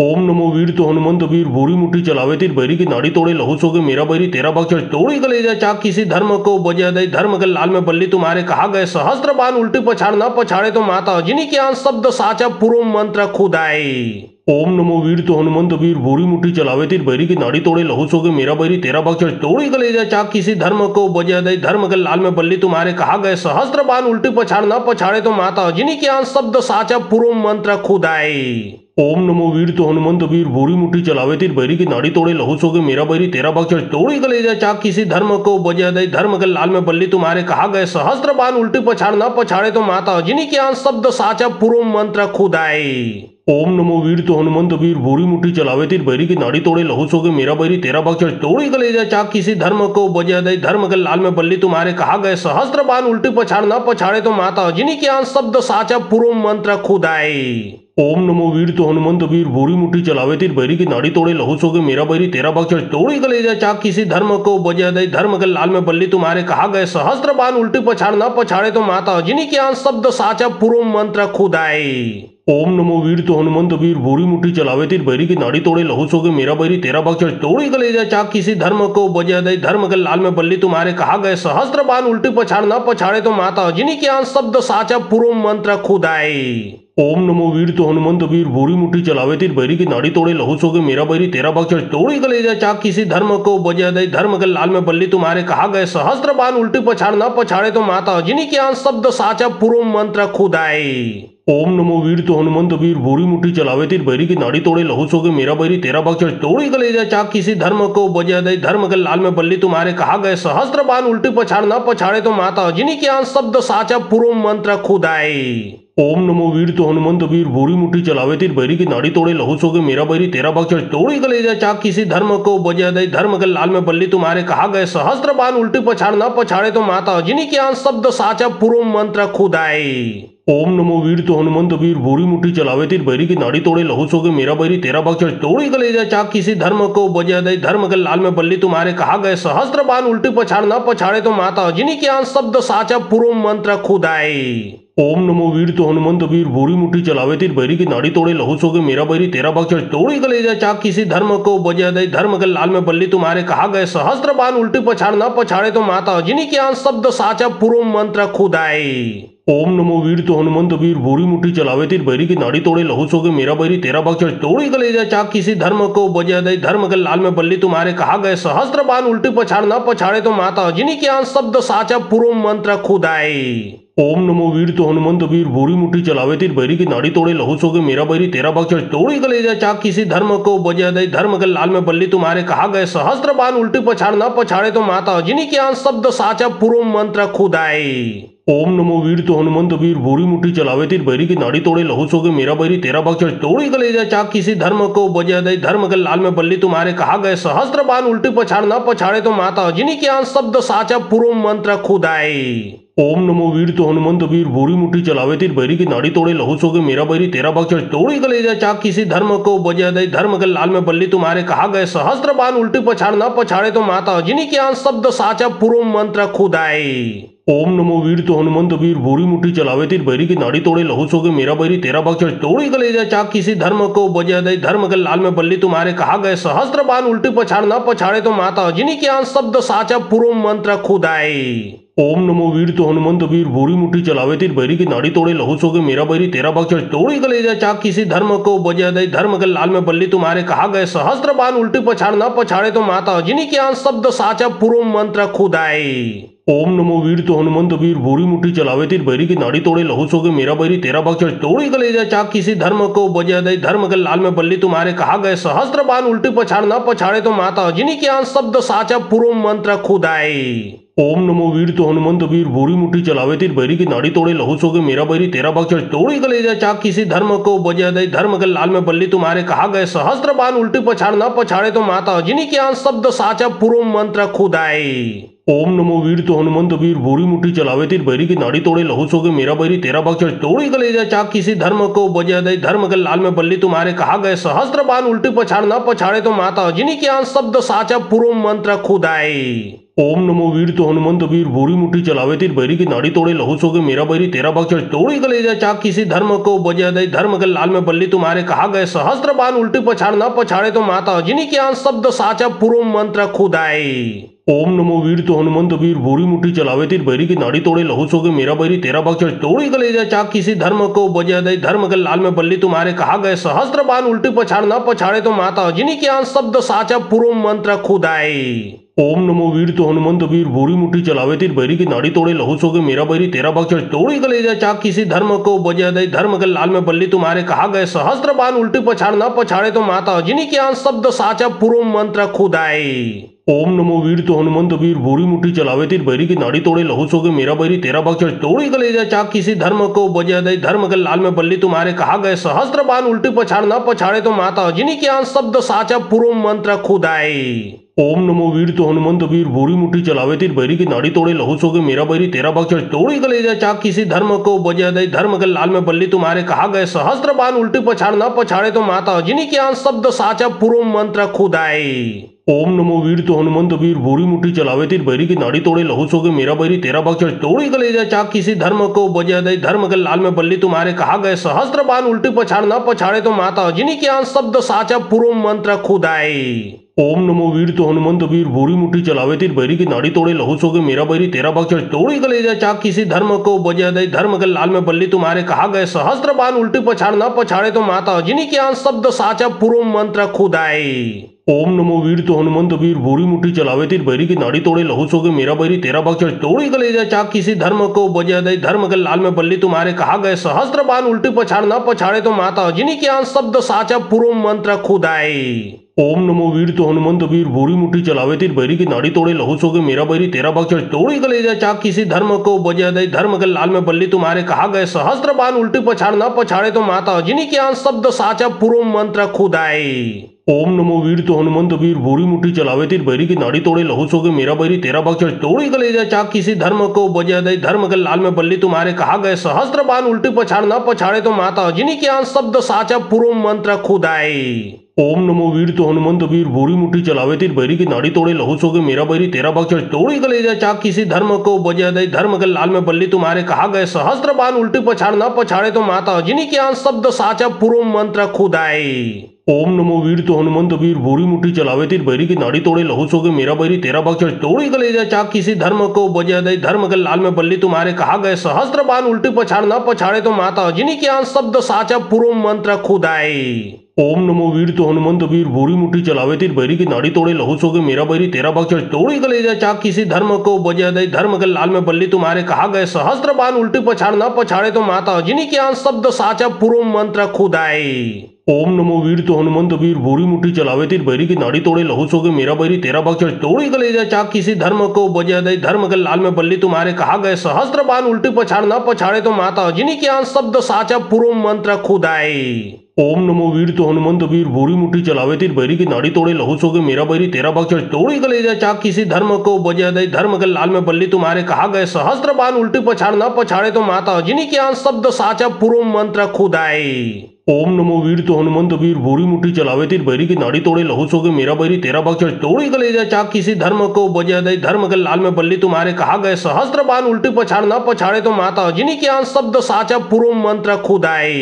ओम नमो वीर तो हनुमंत वीर भूरी मुट्ठी चलावे तीर बैरी की नाड़ी तोड़े लहू सोगे मेरा बैरी तेरा भक्षण तोड़ी कलेजा चाक किसी धर्म को बजा दे धर्म के लाल में बल्ली तुम्हारे कहा गए सहस्त्र बाण उल्टी पछाड़ न पछाड़े तो माता अजनी के आन शब्द साचा पूर्व मंत्र खुदाए। ओम नमो वीर तो हनुमंत वीर भूरी मुट्ठी चलावे तीर बैरी की नाड़ी तोड़े लहू सोगे मेरा बैरी तेरा भक्षण तोड़ी कलेजा चाक किसी धर्म को बजा दे धर्म के लाल में बल्ली तुम्हारे कहा गए सहस्त्र बाण उल्टी पछाड़ न पछाड़े तो माता अजनी के आन शब्द साचा पूर्व मंत्र खुदाए। ओम नमो वीर तो हनुमंत वीर भूरी मुट्ठी चलावे तीर बैरी की नाड़ी तोड़े लहू सोगे मेरा बैरी तेरा भक्षण तोड़ी कलेजा चाक किसी धर्म को बजा दे धर्म के लाल में बल्ली तुम्हारे कहा गए सहस्त्र बाण उल्टी पछाड़ न पछाड़े तो माता अजनी के आन शब्द साचा पूर्व मंत्र खुदाए। ओम नमो वीर तो हनुमंत वीर भूरी मुट्ठी चलावे तीर बैरी की नाड़ी तोड़े लहू सोगे मेरा बैरी तेरा भक्षण तोड़ी कलेजा चाक किसी धर्म को बजा दे धर्म के लाल में बल्ली तुम्हारे कहा गए सहस्त्र बाण उल्टी पछाड़ न पछाड़े तो माता अजनी के आन शब्द साचा पूर्व मंत्र खुदाए। ओम नमो वीर तो हनुमंत वीर भूरी मुट्ठी चलावे तीर बैरी की नाड़ी तोड़े लहू सोगे मेरा बैरी तेरा भक्षण तोड़ी कलेजा चाक किसी धर्म को बजा दे धर्म के लाल में बल्ली तुम्हारे कहा गए सहस्त्र बाण उल्टी पछाड़ न पछाड़े तो माता अजनी के आन शब्द साचा पूर्व मंत्र खुदाए। ओम नमो वीर तो हनुमंत वीर भूरी मुट्ठी चलावे तीर बैरी की नाड़ी तोड़े लहू सोगे मेरा बैरी तेरा भक्षण तोड़ी कलेजा चाक किसी धर्म को बजा दे धर्म के लाल में बल्ली तुम्हारे कहा गए सहस्त्र बाण उल्टी पछाड़ न पछाड़े तो माता अजनी के आन शब्द साचा पूर्व मंत्र खुदाए। ओम नमो वीर तो हनुमंत वीर भूरी मुट्ठी चलावे तीर बैरी की नाड़ी तोड़े लहू सोगे मेरा बैरी तेरा भक्षण तोड़ी कलेजा चाक किसी धर्म को बजा दे धर्म के लाल में बल्ली तुम्हारे कहा गए सहस्त्र बाण उल्टी पछाड़ न पछाड़े तो माता अजनी के आन शब्द साचा पूर्व मंत्र खुदाए। ओम नमो वीर तो हनुमंत वीर भूरी मुट्ठी चलावे तीर बैरी की नाड़ी तोड़े लहू सोगे मेरा बैरी तेरा भक्षण तोड़ी कलेजा चाक किसी धर्म को बजा दे धर्म के लाल में बल्ली तुम्हारे कहा गए सहस्त्र बाण उल्टी पछाड़ न पछाड़े तो माता अजनी के आन शब्द साचा पूर्व मंत्र खुदाए। ओम नमो वीर तो हनुमंत वीर भूरी मुट्ठी चलावे तीर बैरी की नाड़ी तोड़े लहू सोगे मेरा बैरी तेरा भक्षण तोड़ी कलेजा चाक किसी धर्म को बजा दे धर्म के लाल में बल्ली तुम्हारे कहा गए सहस्त्र बाण उल्टी पछाड़ न पछाड़े तो माता अजनी के आन शब्द साचा पूर्व मंत्र खुदाए। ओम नमो वीर तो हनुमंत वीर भूरी मुट्ठी चलावे तीर बैरी की नाड़ी तोड़े लहू सोगे मेरा बैरी तेरा भक्षण तोड़ी कलेजा चाक किसी धर्म को बजा दे धर्म के लाल में बल्ली तुम्हारे कहा गए सहस्त्र बाण उल्टी पछाड़ न पछाड़े तो माता अजनी के आन शब्द साचा पूर्व मंत्र खुदाए। ओम नमो वीर तो हनुमंत वीर भूरी मुट्ठी चलावे तीर बैरी की नाड़ी तोड़े लहू सोगे मेरा बैरी तेरा भक्षण तोड़ी कलेजा चाक किसी धर्म को बजा दे धर्म के लाल में बल्ली तुम्हारे कहा गए सहस्त्र बाण उल्टी पछाड़ न पछाड़े तो माता अजनी के आन शब्द साचा पूर्व मंत्र खुदाए। ओम नमो वीर तो हनुमंत वीर भूरी मुट्ठी चलावे तीर बैरी की नाड़ी तोड़े लहू सोगे मेरा बैरी तेरा भक्षण तोड़ी कलेजा चाक किसी धर्म को बजा दे धर्म के लाल में बल्ली तुम्हारे कहा गए सहस्त्र बाण उल्टी पछाड़ न पछाड़े तो माता अजनी के आन शब्द साचा पूर्व मंत्र खुदाए। ओम नमो वीर तो हनुमंत वीर भूरी मुट्ठी चलावे तीर बैरी की नाड़ी तोड़े लहू सोगे मेरा बैरी तेरा भक्षण तोड़ी कलेजा चाक किसी धर्म को बजा दे धर्म के लाल में बल्ली तुम्हारे कहा गए सहस्त्र बाण उल्टी पछाड़ न पछाड़े तो माता अजनी के आन शब्द साचा पूर्व मंत्र खुदाए। ओम नमो वीर तो हनुमंत वीर भूरी मुट्ठी चलावे तीर बैरी की नाड़ी तोड़े लहू सोगे मेरा बैरी तेरा भक्षण तोड़ी कलेजा चाक किसी धर्म को बजा दे धर्म के लाल में बल्ली तुम्हारे कहा गए सहस्त्र बाण उल्टी पछाड़ न पछाड़े तो माता अजनी के आन शब्द साचा पूर्व मंत्र खुदाए। ओम नमो वीर तो हनुमंत वीर भूरी मुट्ठी चलावे तीर बैरी की नाड़ी तोड़े लहू सोगे मेरा बैरी तेरा भक्षण तोड़ी कलेजा चाक किसी धर्म को बजा दे धर्म के लाल में बल्ली तुम्हारे कहा गए सहस्त्र बाण उल्टी पछाड़ न पछाड़े तो माता अजनी के आन शब्द साचा पूर्व मंत्र खुदाए। ओम नमो वीर तो हनुमंत वीर भूरी मुट्ठी चलावे तीर बैरी की नाड़ी तोड़े लहू सोगे मेरा बैरी तेरा भक्षण तोड़ी कलेजा चाक किसी धर्म को बजा दे धर्म के लाल में बल्ली तुम्हारे कहा गए सहस्त्र बाण उल्टी पछाड़ न पछाड़े तो माता अजनी के आन शब्द साचा पूर्व मंत्र खुदाए। ओम नमो वीर तो हनुमंत वीर भूरी मुट्ठी चलावे तीर बैरी की नाड़ी तोड़े लहू सोगे मेरा बैरी तेरा भक्षण तोड़ी कलेजा चाक किसी धर्म को बजा दे धर्म के लाल में बल्ली तुम्हारे कहा गए सहस्त्र बाण उल्टी पछाड़ न पछाड़े तो माता अजनी के आन शब्द साचा पूर्व मंत्र खुदाए। ओम नमो वीर तो हनुमंत वीर भूरी मुट्ठी चलावे तीर बैरी की नाड़ी तोड़े लहू सोगे मेरा बैरी तेरा भक्षण तोड़ी कलेजा चाक किसी धर्म को बजा दे धर्म के लाल में बल्ली तुम्हारे कहा गए सहस्त्र बाण उल्टी पछाड़ न पछाड़े तो माता अजनी के आन शब्द साचा पूर्व मंत्र खुदाए। ओम नमो वीर तो हनुमंत वीर भूरी मुट्ठी चलावे तीर बैरी की नाड़ी तोड़े लहू सोगे मेरा बैरी तेरा भक्षण तोड़ी कलेजा चाक किसी धर्म को बजा दे धर्म के लाल में बल्ली तुम्हारे कहा गए सहस्त्र बाण उल्टी पछाड़ न पछाड़े तो माता अजनी के आन शब्द साचा पूर्व मंत्र खुदाए। ओम नमो वीर तो हनुमंत वीर भूरी मुट्ठी चलावे तीर बैरी की नाड़ी तोड़े लहू सोगे मेरा बैरी तेरा भाग चढ़ तोड़ी कलेजा चाक किसी धर्म को बजा दे धर्म के लाल में बल्ली तुम्हारे कहा गए सहस्त्र बाण उल्टी पछाड़ न पछाड़े तो माता अजनी के आन शब्द साचा पूर्व मंत्र खुद आए। ओम नमो वीर तो हनुमंत वीर भूरी मुट्ठी चलावे तीर बैरी की नाड़ी तोड़े लहू सोगे मेरा बैरी तेरा भाग चढ़ तोड़ी कलेजा चाक किसी धर्म को बजा दे धर्म के लाल में बल्ली तुम्हारे कहा गए सहस्त्र बाण उल्टी पछाड़ न पछाड़े तो माता अजनी के आन शब्द साचा पूर्व मंत्र खुद आए। ओम नमो वीर तो हनुमंत वीर भूरी मुट्ठी चलावे तीर बैरी की नाड़ी तोड़े लहू सोगे मेरा बैरी तेरा भाग चढ़ तोड़ी कलेजा चाक किसी धर्म को बजा दे धर्म के लाल में बल्ली तुम्हारे कहा गए सहस्त्र बाण उल्टी पछाड़ न पछाड़े तो माता अजनी के आन शब्द साचा पूर्व मंत्र खुद आए। ओम नमो वीर तो हनुमंत वीर भूरी मुट्ठी चलावे तीर बैरी की नाड़ी तोड़े लहू सोगे मेरा बैरी तेरा भाग चढ़ तोड़ी कलेजा चाक किसी धर्म को बजा दे धर्म के लाल में बल्ली तुम्हारे कहा गए सहस्त्र बाण उल्टी पछाड़ न पछाड़े तो माता अजनी के आन शब्द साचा पूर्व मंत्र खुद आए। ओम नमो वीर तो हनुमंत वीर भूरी मुट्ठी चलावे तीर बैरी की नाड़ी तोड़े लहू सोगे मेरा बैरी तेरा भाग चढ़ तोड़ी कलेजा चाक किसी धर्म को बजा दे धर्म के लाल में बल्ली तुम्हारे कहा गए सहस्त्र बाण उल्टी पछाड़ न पछाड़े तो माता अजनी के आन शब्द साचा पूर्व मंत्र खुद आए। ओम नमो वीर तो हनुमंत वीर भूरी मुट्ठी चलावे तीर बैरी की नाड़ी तोड़े लहू सोगे मेरा बैरी तेरा भाग चढ़ तोड़ी कलेजा चाक किसी धर्म को बजा दे धर्म के लाल में बल्ली तुम्हारे कहा गए सहस्त्र बाण उल्टी पछाड़ न पछाड़े तो माता अजनी के आन शब्द साचा पूर्व मंत्र खुद आए। ओम नमो वीर तो हनुमंत वीर भूरी मुट्ठी चलावे तीर बैरी की नाड़ी तोड़े लहू सोगे मेरा बैरी तेरा भाग चढ़ तोड़ी कलेजा चाक किसी धर्म को बजा दे धर्म के लाल में बल्ली तुम्हारे कहा गए सहस्त्र बाण उल्टी पछाड़ न पछाड़े तो माता अजनी के आन शब्द साचा पूर्व मंत्र खुद आए। ओम नमो वीर तो हनुमंत वीर भूरी मुट्ठी चलावे तीर बैरी की नाड़ी तोड़े लहू सोगे मेरा बैरी तेरा भाग चढ़ तोड़ी कलेजा चाक किसी धर्म को बजा दे धर्म के लाल में बल्ली तुम्हारे कहा गए सहस्त्र बाण उल्टी पछाड़ न पछाड़े तो माता अजनी के आन शब्द साचा पूर्व मंत्र खुद आए। ओम नमो वीर तो हनुमंत वीर भूरी मुट्ठी चलावे तीर बैरी की नाड़ी तोड़े लहू सोगे मेरा बैरी तेरा भाग चढ़ तोड़ी कलेजा चाक किसी धर्म को बजा दे धर्म के लाल में बल्ली तुम्हारे कहा गए सहस्त्र बाण उल्टी पछाड़ न पछाड़े तो माता अजनी के आन शब्द साचा पूर्व मंत्र खुद आए। ओम नमो वीर तो हनुमंत वीर भूरी मुट्ठी चलावे तीर बैरी की नाड़ी तोड़े लहू सोगे मेरा बैरी तेरा भाग चढ़ तोड़ी कलेजा चाक किसी धर्म को बजा दे धर्म के लाल में बल्ली तुम्हारे कहा गए सहस्त्र बाण उल्टी पछाड़ न पछाड़े तो माता अजनी के आन शब्द साचा पूर्व मंत्र खुद आए। ओम नमो वीर तो हनुमंत वीर भूरी मुट्ठी चलावे तीर बैरी की नाड़ी तोड़े लहू सोगे मेरा बैरी तेरा भाग चढ़ तोड़ी कलेजा चाक किसी धर्म को बजा दे धर्म के लाल में बल्ली तुम्हारे कहा गए सहस्त्र बाण उल्टी पछाड़ न पछाड़े तो माता अजनी के आन शब्द साचा पूर्व मंत्र खुद आए। ओम नमो वीर तो हनुमंत वीर भूरी मुट्ठी चलावे तीर बैरी की नाड़ी तोड़े लहू सोगे मेरा बैरी तेरा भाग चढ़ तोड़ी कलेजा चाक किसी धर्म को बजा दे धर्म के लाल में बल्ली तुम्हारे कहा गए सहस्त्र बाण उल्टी पछाड़ न पछाड़े तो माता अजनी के आन शब्द साचा पूर्व मंत्र खुद आए। ओम नमो वीर तो हनुमंत वीर भूरी मुट्ठी चलावे तीर बैरी की नाड़ी तोड़े लहू सोगे मेरा बैरी तेरा भाग चढ़ तोड़ी कलेजा चाक किसी धर्म को बजा दे धर्म के लाल में बल्ली तुम्हारे कहा गए सहस्त्र बाण उल्टी पछाड़ न पछाड़े तो माता अजनी के आन शब्द साचा पूर्व मंत्र खुद आए। ओम नमो वीर तो हनुमंत वीर भूरी मुट्ठी चलावे तीर बैरी की नाड़ी तोड़े लहू सोगे मेरा बैरी तेरा भाग चढ़ तोड़ी कलेजा चाक किसी धर्म को बजा दे धर्म के लाल में बल्ली तुम्हारे कहा गए सहस्त्र बाण उल्टी पछाड़ न पछाड़े तो माता अजनी के आन शब्द साचा पूर्व मंत्र खुद आए। ओम नमो वीर तो हनुमंत वीर भूरी मुट्ठी चलावे तीर बैरी की नाड़ी तोड़े लहू सोगे मेरा बैरी तेरा भाग चढ़ तोड़ी कलेजा चाक किसी धर्म को बजा दे धर्म के लाल में बल्ली तुम्हारे कहा गए सहस्त्र बाण उल्टी पछाड़ न पछाड़े तो माता अजनी के आन शब्द साचा पूर्व मंत्र खुद आए। ओम नमो वीर तो हनुमंत वीर भूरी मुट्ठी चलावे तीर बैरी की नाड़ी तोड़े लहू सोगे मेरा बैरी तेरा भाग चढ़ तोड़ी कलेजा चाक किसी धर्म को बजा दे धर्म के लाल में बल्ली तुम्हारे कहा गए सहस्त्र बाण उल्टी पछाड़ न पछाड़े तो माता अजनी के आन शब्द साचा पूर्व मंत्र खुद आए। ओम नमो वीर तो हनुमंत वीर भूरी मुट्ठी चलावे तीर बैरी की नाड़ी तोड़े लहू सोगे मेरा बैरी तेरा भाग चढ़ तोड़ी कलेजा चाक किसी धर्म को बजा दे धर्म के लाल में बल्ली तुम्हारे कहा गए सहस्त्र बाण उल्टी पछाड़ न पछाड़े तो माता अजनी के आन शब्द साचा पूर्व मंत्र खुद आए।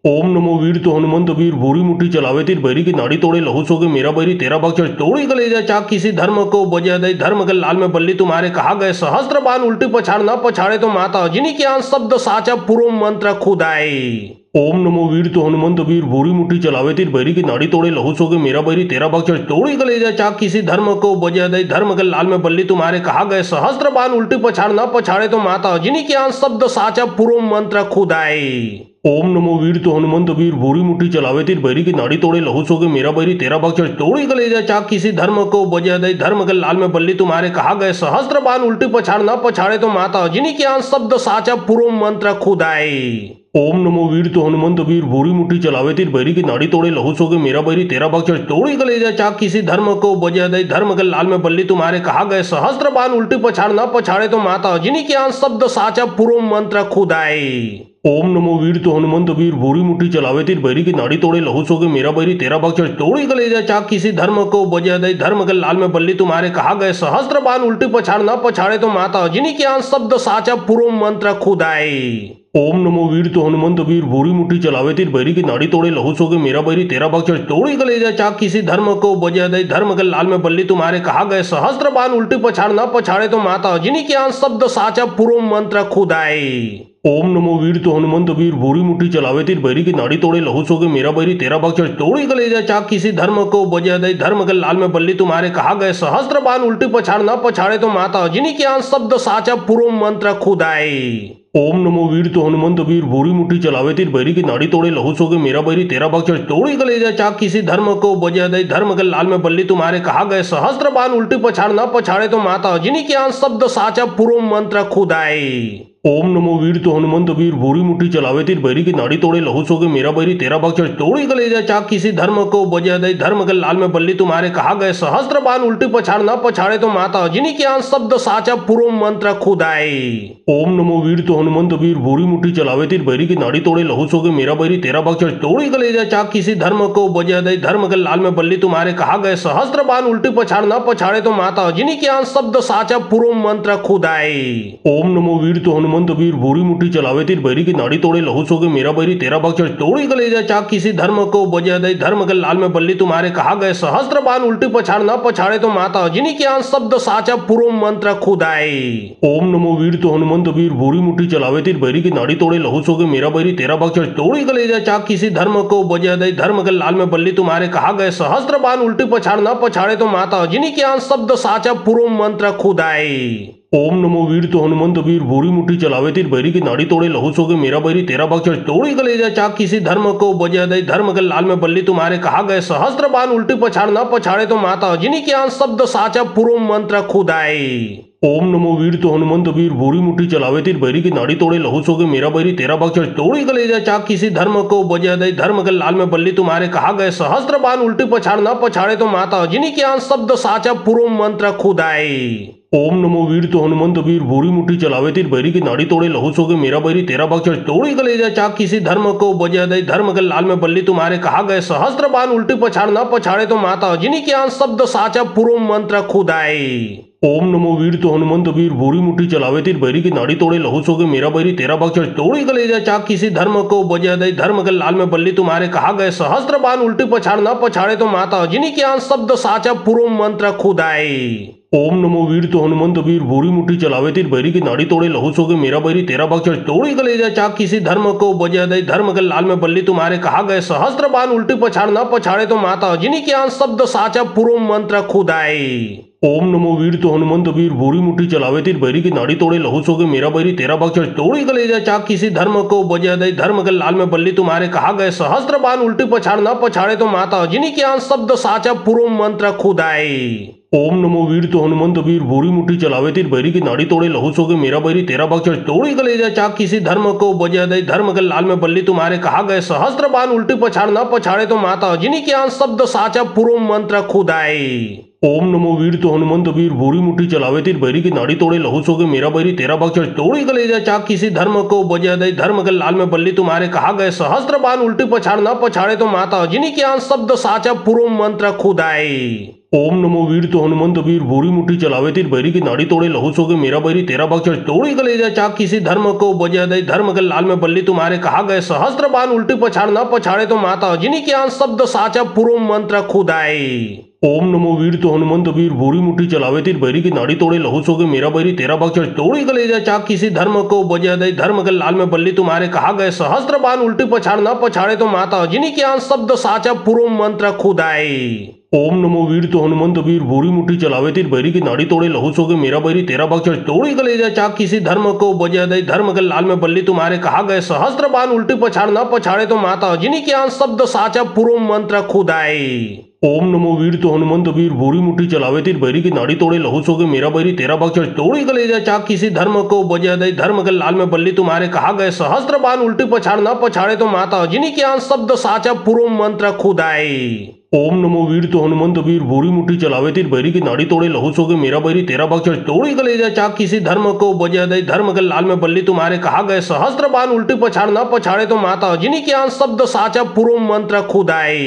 ओम नमो वीर तो हनुमंत वीर भूरी मुट्ठी चलावे तीर बैरी की नाड़ी तोड़े लहू सोगे मेरा बैरी तेरा भाग चढ़ तोड़ी कलेजा चाक किसी धर्म को बजा दे धर्म के लाल में बल्ली तुम्हारे कहा गए सहस्त्र बाण उल्टी पछाड़ न पछाड़े तो माता अजनी के आन शब्द साचा पूर्व मंत्र खुद आए। ओम नमो वीर तो हनुमंत वीर भूरी मुट्ठी चलावे तीर बैरी की नाड़ी तोड़े लहू सोगे मेरा बैरी तेरा भाग चढ़ तोड़ी कलेजा चाक किसी धर्म को बजा दे धर्म के लाल में बल्ली तुम्हारे कहा गए सहस्त्र बाण उल्टी पछाड़ न पछाड़े तो माता अजनी के आन शब्द साचा पूर्व मंत्र खुद आए। ओम नमो वीर तो हनुमंत वीर भूरी मुट्ठी चलावे तीर बैरी की नाड़ी तोड़े लहू सोगे मेरा बैरी तेरा भाग चढ़ तोड़ी कलेजा चाक किसी धर्म को बजा दे धर्म के लाल में बल्ली तुम्हारे कहा गए सहस्त्र बाण उल्टी पछाड़ न पछाड़े तो माता अजनी के आन शब्द साचा पूर्व मंत्र खुद आए। ओम नमो वीर तो हनुमंत वीर भूरी मुट्ठी चलावे तीर बैरी की नाड़ी तोड़े लहू सोगे मेरा बैरी तेरा भक्षण तोड़ी कलेजा चाक किसी धर्म को बजा दे धर्म के लाल में बल्ली तुम्हारे कहा गए सहस्त्र बाण उल्टी पछाड़ न पछाड़े तो माता अजनी के आन शब्द साचा पूर्व मंत्र खुदाई। ओम नमो वीर तो हनुमंत वीर भूरी मुट्ठी चलावे तीर बैरी की नाड़ी तोड़े लहू सोगे मेरा बैरी तेरा भक्षण तोड़ी कलेजा चाक किसी धर्म को बजा दे धर्म के लाल में बल्ली तुम्हारे कहा गए सहस्त्र बाण उल्टी पछाड़ न पछाड़े तो माता अजनी के आन शब्द साचा पूर्व मंत्र खुदाई। ओम नमो वीर तो हनुमंत वीर भूरी मुट्ठी चलावे तीर बैरी की नाड़ी तोड़े लहू सोगे मेरा बैरी तेरा भक्षण तोड़ी कलेजा चाक किसी धर्म को बजा दे धर्म के लाल में बल्ली तुम्हारे कहा गए सहस्त्र बाण उल्टी पछाड़ न पछाड़े तो माता अजनी के आन शब्द साचा पूर्व मंत्र खुदाई। ओम नमो वीर तो हनुमंत वीर भूरी मुट्ठी चलावे तीर बैरी की नाड़ी तोड़े लहू सोगे मेरा बैरी तेरा भक्षण तोड़ी कलेजा चाक किसी धर्म को बजा दे धर्म के लाल में बल्ली तुम्हारे कहा गए सहस्त्र बाण उल्टी पछाड़ न पछाड़े तो माता अजनी के आन शब्द साचा पूर्व मंत्र खुदाई। ओम नमो वीर तो हनुमंत वीर भूरी मुट्ठी चलावे तीर बैरी की नाड़ी तोड़े लहू सोगे मेरा बैरी तेरा भक्षण तोड़ी कलेजा चाक किसी धर्म को बजा दे धर्म के लाल में बल्ली तुम्हारे कहा गए सहस्त्र बाण उल्टी पछाड़ न पछाड़े तो माता अजनी के आन शब्द साचा पूर्व मंत्र खुदाई। ओम नमो वीर तो हनुमंत वीर भूरी मुट्ठी चलावे तीर बैरी की नाड़ी तोड़े लहू सोगे मेरा बैरी तेरा भक्षण तोड़ी कलेजा चाक किसी धर्म को बजा दे धर्म के लाल में बल्ली तुम्हारे कहा गए सहस्त्र बाण उल्टी पछाड़ न पछाड़े तो माता अजनी के आन शब्द साचा पूर्व मंत्र खुदाई। ओम नमो वीर तो हनुमंत वीर भूरी मुट्ठी चलावे तीर बैरी की नाड़ी तोड़े लहू सोगे मेरा बैरी तेरा भक्षण तोड़ी कलेजा चाक किसी धर्म को बजा दे धर्म के लाल में बल्ली तुम्हारे कहा गए सहस्त्र बाण उल्टी पछाड़ न पछाड़े तो माता अजनी के आन शब्द साचा पूर्व मंत्र खुदाई। ओम नमो वीर तो हनुमंत वीर भूरी मुट्ठी चलावे तीर बैरी की नाड़ी तोड़े लहू सोगे मेरा बैरी तेरा भक्षण तोड़ी कलेजा चाक किसी धर्म को बजा दे धर्म के लाल में बल्ली तुम्हारे कहा गए सहस्त्र बाण उल्टी पछाड़ न पछाड़े तो माता अजनी के आन शब्द साचा पूर्व मंत्र खुदाई। ओम नमो वीर तो हनुमंत वीर भूरी मुट्ठी चलावे तीर बैरी की नाड़ी तोड़े लहू सोगे मेरा बैरी तेरा भक्षण तोड़ी कलेजा चाक किसी धर्म को बजा दे धर्म के लाल में बल्ली तुम्हारे कहा गए सहस्त्र बाण उल्टी पछाड़ न पछाड़े तो माता अजनी के आन शब्द साचा पूर्व मंत्र खुदाई। ओम नमो वीर तो हनुमंत वीर भूरी मुट्ठी चलावे तीर बैरी की नाड़ी तोड़े लहू सोगे मेरा बैरी तेरा भक्षण तोड़ी कलेजा चाक किसी धर्म को बजा दे धर्म के लाल में बल्ली तुम्हारे कहा गए सहस्त्र बाण उल्टी पछाड़ न पछाड़े तो माता अजनी के आन शब्द साचा पूर्व मंत्र खुदाई। ओम नमो वीर तो हनुमंत वीर भूरी मुट्ठी चलावे तीर बैरी की नाड़ी तोड़े लहू सोगे मेरा बैरी तेरा भक्षण तोड़ी कलेजा चाक किसी धर्म को बजा दे धर्म के लाल में बल्ली तुम्हारे कहा गए सहस्त्र बाण उल्टी पछाड़ न पछाड़े तो माता अजनी के आन शब्द साचा पूर्व मंत्र खुदाई। ओम नमो वीर तो हनुमंत वीर भूरी मुट्ठी चलावे तीर बैरी की नाड़ी तोड़े लहू सोगे मेरा बैरी तेरा भक्षण तोड़ी कलेजा चाक किसी धर्म को बजा दे धर्म के लाल में बल्ली तुम्हारे कहा गए सहस्त्र बाण उल्टी पछाड़ न पछाड़े तो माता अजनी के आन शब्द साचा पूर्व मंत्र खुदाई। ओम नमो वीर तो हनुमंत वीर भूरी मुट्ठी चलावे तीर बैरी की नाड़ी तोड़े लहू सोगे मेरा बैरी तेरा भक्षण तोड़ी कलेजा चाक किसी धर्म को बजा दे धर्म के लाल में बल्ली तुम्हारे कहा गए सहस्त्र बाण उल्टी पछाड़ न पछाड़े तो माता अजनी के आन शब्द साचा पूर्व मंत्र खुदाई। ओम नमो वीर तो हनुमंत वीर भूरी मुट्ठी चलावे तीर बैरी की नाड़ी तोड़े लहू सोगे मेरा बैरी तेरा भक्षण तोड़ी कलेजा चाक किसी धर्म को बजा दे धर्म के लाल में बल्ली तुम्हारे कहा गए सहस्त्र बाण उल्टी पछाड़ न पछाड़े तो माता अजनी के आन शब्द साचा पूर्व मंत्र खुदाई। ओम नमो वीर तो हनुमंत वीर भूरी मुट्ठी चलावे तीर बैरी की नाड़ी तोड़े लहू सोगे मेरा बैरी तेरा भक्षण तोड़ी कलेजा चाक किसी धर्म को बजा दे धर्म के लाल में बल्ली तुम्हारे कहा गए सहस्त्र बाण उल्टी पछाड़ न पछाड़े तो माता अजनी के आन शब्द साचा पूर्व मंत्र खुदाई। ओम नमो वीर तो हनुमंत वीर भूरी मुट्ठी चलावे तीर बैरी की नाड़ी तोड़े लहू सोगे मेरा बैरी तेरा भक्षण तोड़ी कलेजा चाक किसी धर्म को बजा दे धर्म के लाल में बल्ली तुम्हारे कहा गए सहस्त्र बाण उल्टी पछाड़ न पछाड़े तो माता अजनी के आन शब्द साचा पूर्व मंत्र खुदाई। ओम नमो वीर तो हनुमंत वीर भूरी मुट्ठी चलावे तीर बैरी की नाड़ी तोड़े लहू सोगे मेरा बैरी तेरा भक्षण तोड़ी कलेजा चाक किसी धर्म को बजा दे धर्म के लाल में बल्ली तुम्हारे कहा गए सहस्त्र बाण उल्टी पछाड़ न पछाड़े तो माता अजनी के आन शब्द साचा पूर्व मंत्र खुदाई। ओम नमो वीर तो हनुमंत वीर भूरी मुट्ठी चलावे तीर बैरी की नाड़ी तोड़े लहू सोगे मेरा बैरी तेरा भक्षण तोड़ी कलेजा चाक किसी धर्म को बजा दे धर्म के लाल में बल्ली तुम्हारे कहा गए सहस्त्र बाण उल्टी पछाड़ न पछाड़े तो माता अजनी के आन शब्द साचा पूर्व मंत्र खुदाई। ओम नमो वीर तो हनुमंत वीर भूरी मुट्ठी चलावे तीर बैरी की नाड़ी तोड़े लहू सोगे मेरा बैरी तेरा भक्षण तोड़ी कलेजा चाक किसी धर्म को बजा दे धर्म के लाल में बल्ली तुम्हारे कहा गए सहस्त्र बाण उल्टी पछाड़ न पछाड़े तो माता अजनी के आन शब्द साचा पूर्व मंत्र खुदाई। ओम नमो वीर तो हनुमंत वीर भूरी मुट्ठी चलावे तीर बैरी की नाड़ी तोड़े लहू सोगे मेरा बैरी तेरा भक्षण तोड़ी कलेजा चाक किसी धर्म को बजा दे धर्म के लाल में बल्ली तुम्हारे कहा गए सहस्त्र बाण उल्टी पछाड़ न पछाड़े तो माता अजनी के आन शब्द साचा पूर्व मंत्र खुदाई। ओम नमो वीर तो हनुमंत वीर भूरी मुट्ठी चलावे तीर बैरी की नाड़ी तोड़े लहू सोगे मेरा बैरी तेरा भक्षण तोड़ी कलेजा चाक किसी धर्म को बजा दे धर्म के लाल में बल्ली तुम्हारे कहा गए सहस्त्र बाण उल्टी पछाड़ ना पछाड़े तो माता जिनी के आन शब्द साचा पूर्व मंत्र खुद आए। ओम नमो वीर तो हनुमंत वीर भूरी मुट्ठी चलावे तीर बैरी की नाड़ी तोड़े लहू सोगे मेरा बैरी तेरा भक्षण तोड़ी कलेजा चाक किसी धर्म को बजा दे धर्म के लाल में बल्ली तुम्हारे कहा गए सहस्त्र बाण उल्टी पछाड़ ना पछाड़े तो माता जिनी के आन शब्द साचा पूर्व मंत्र खुद आए।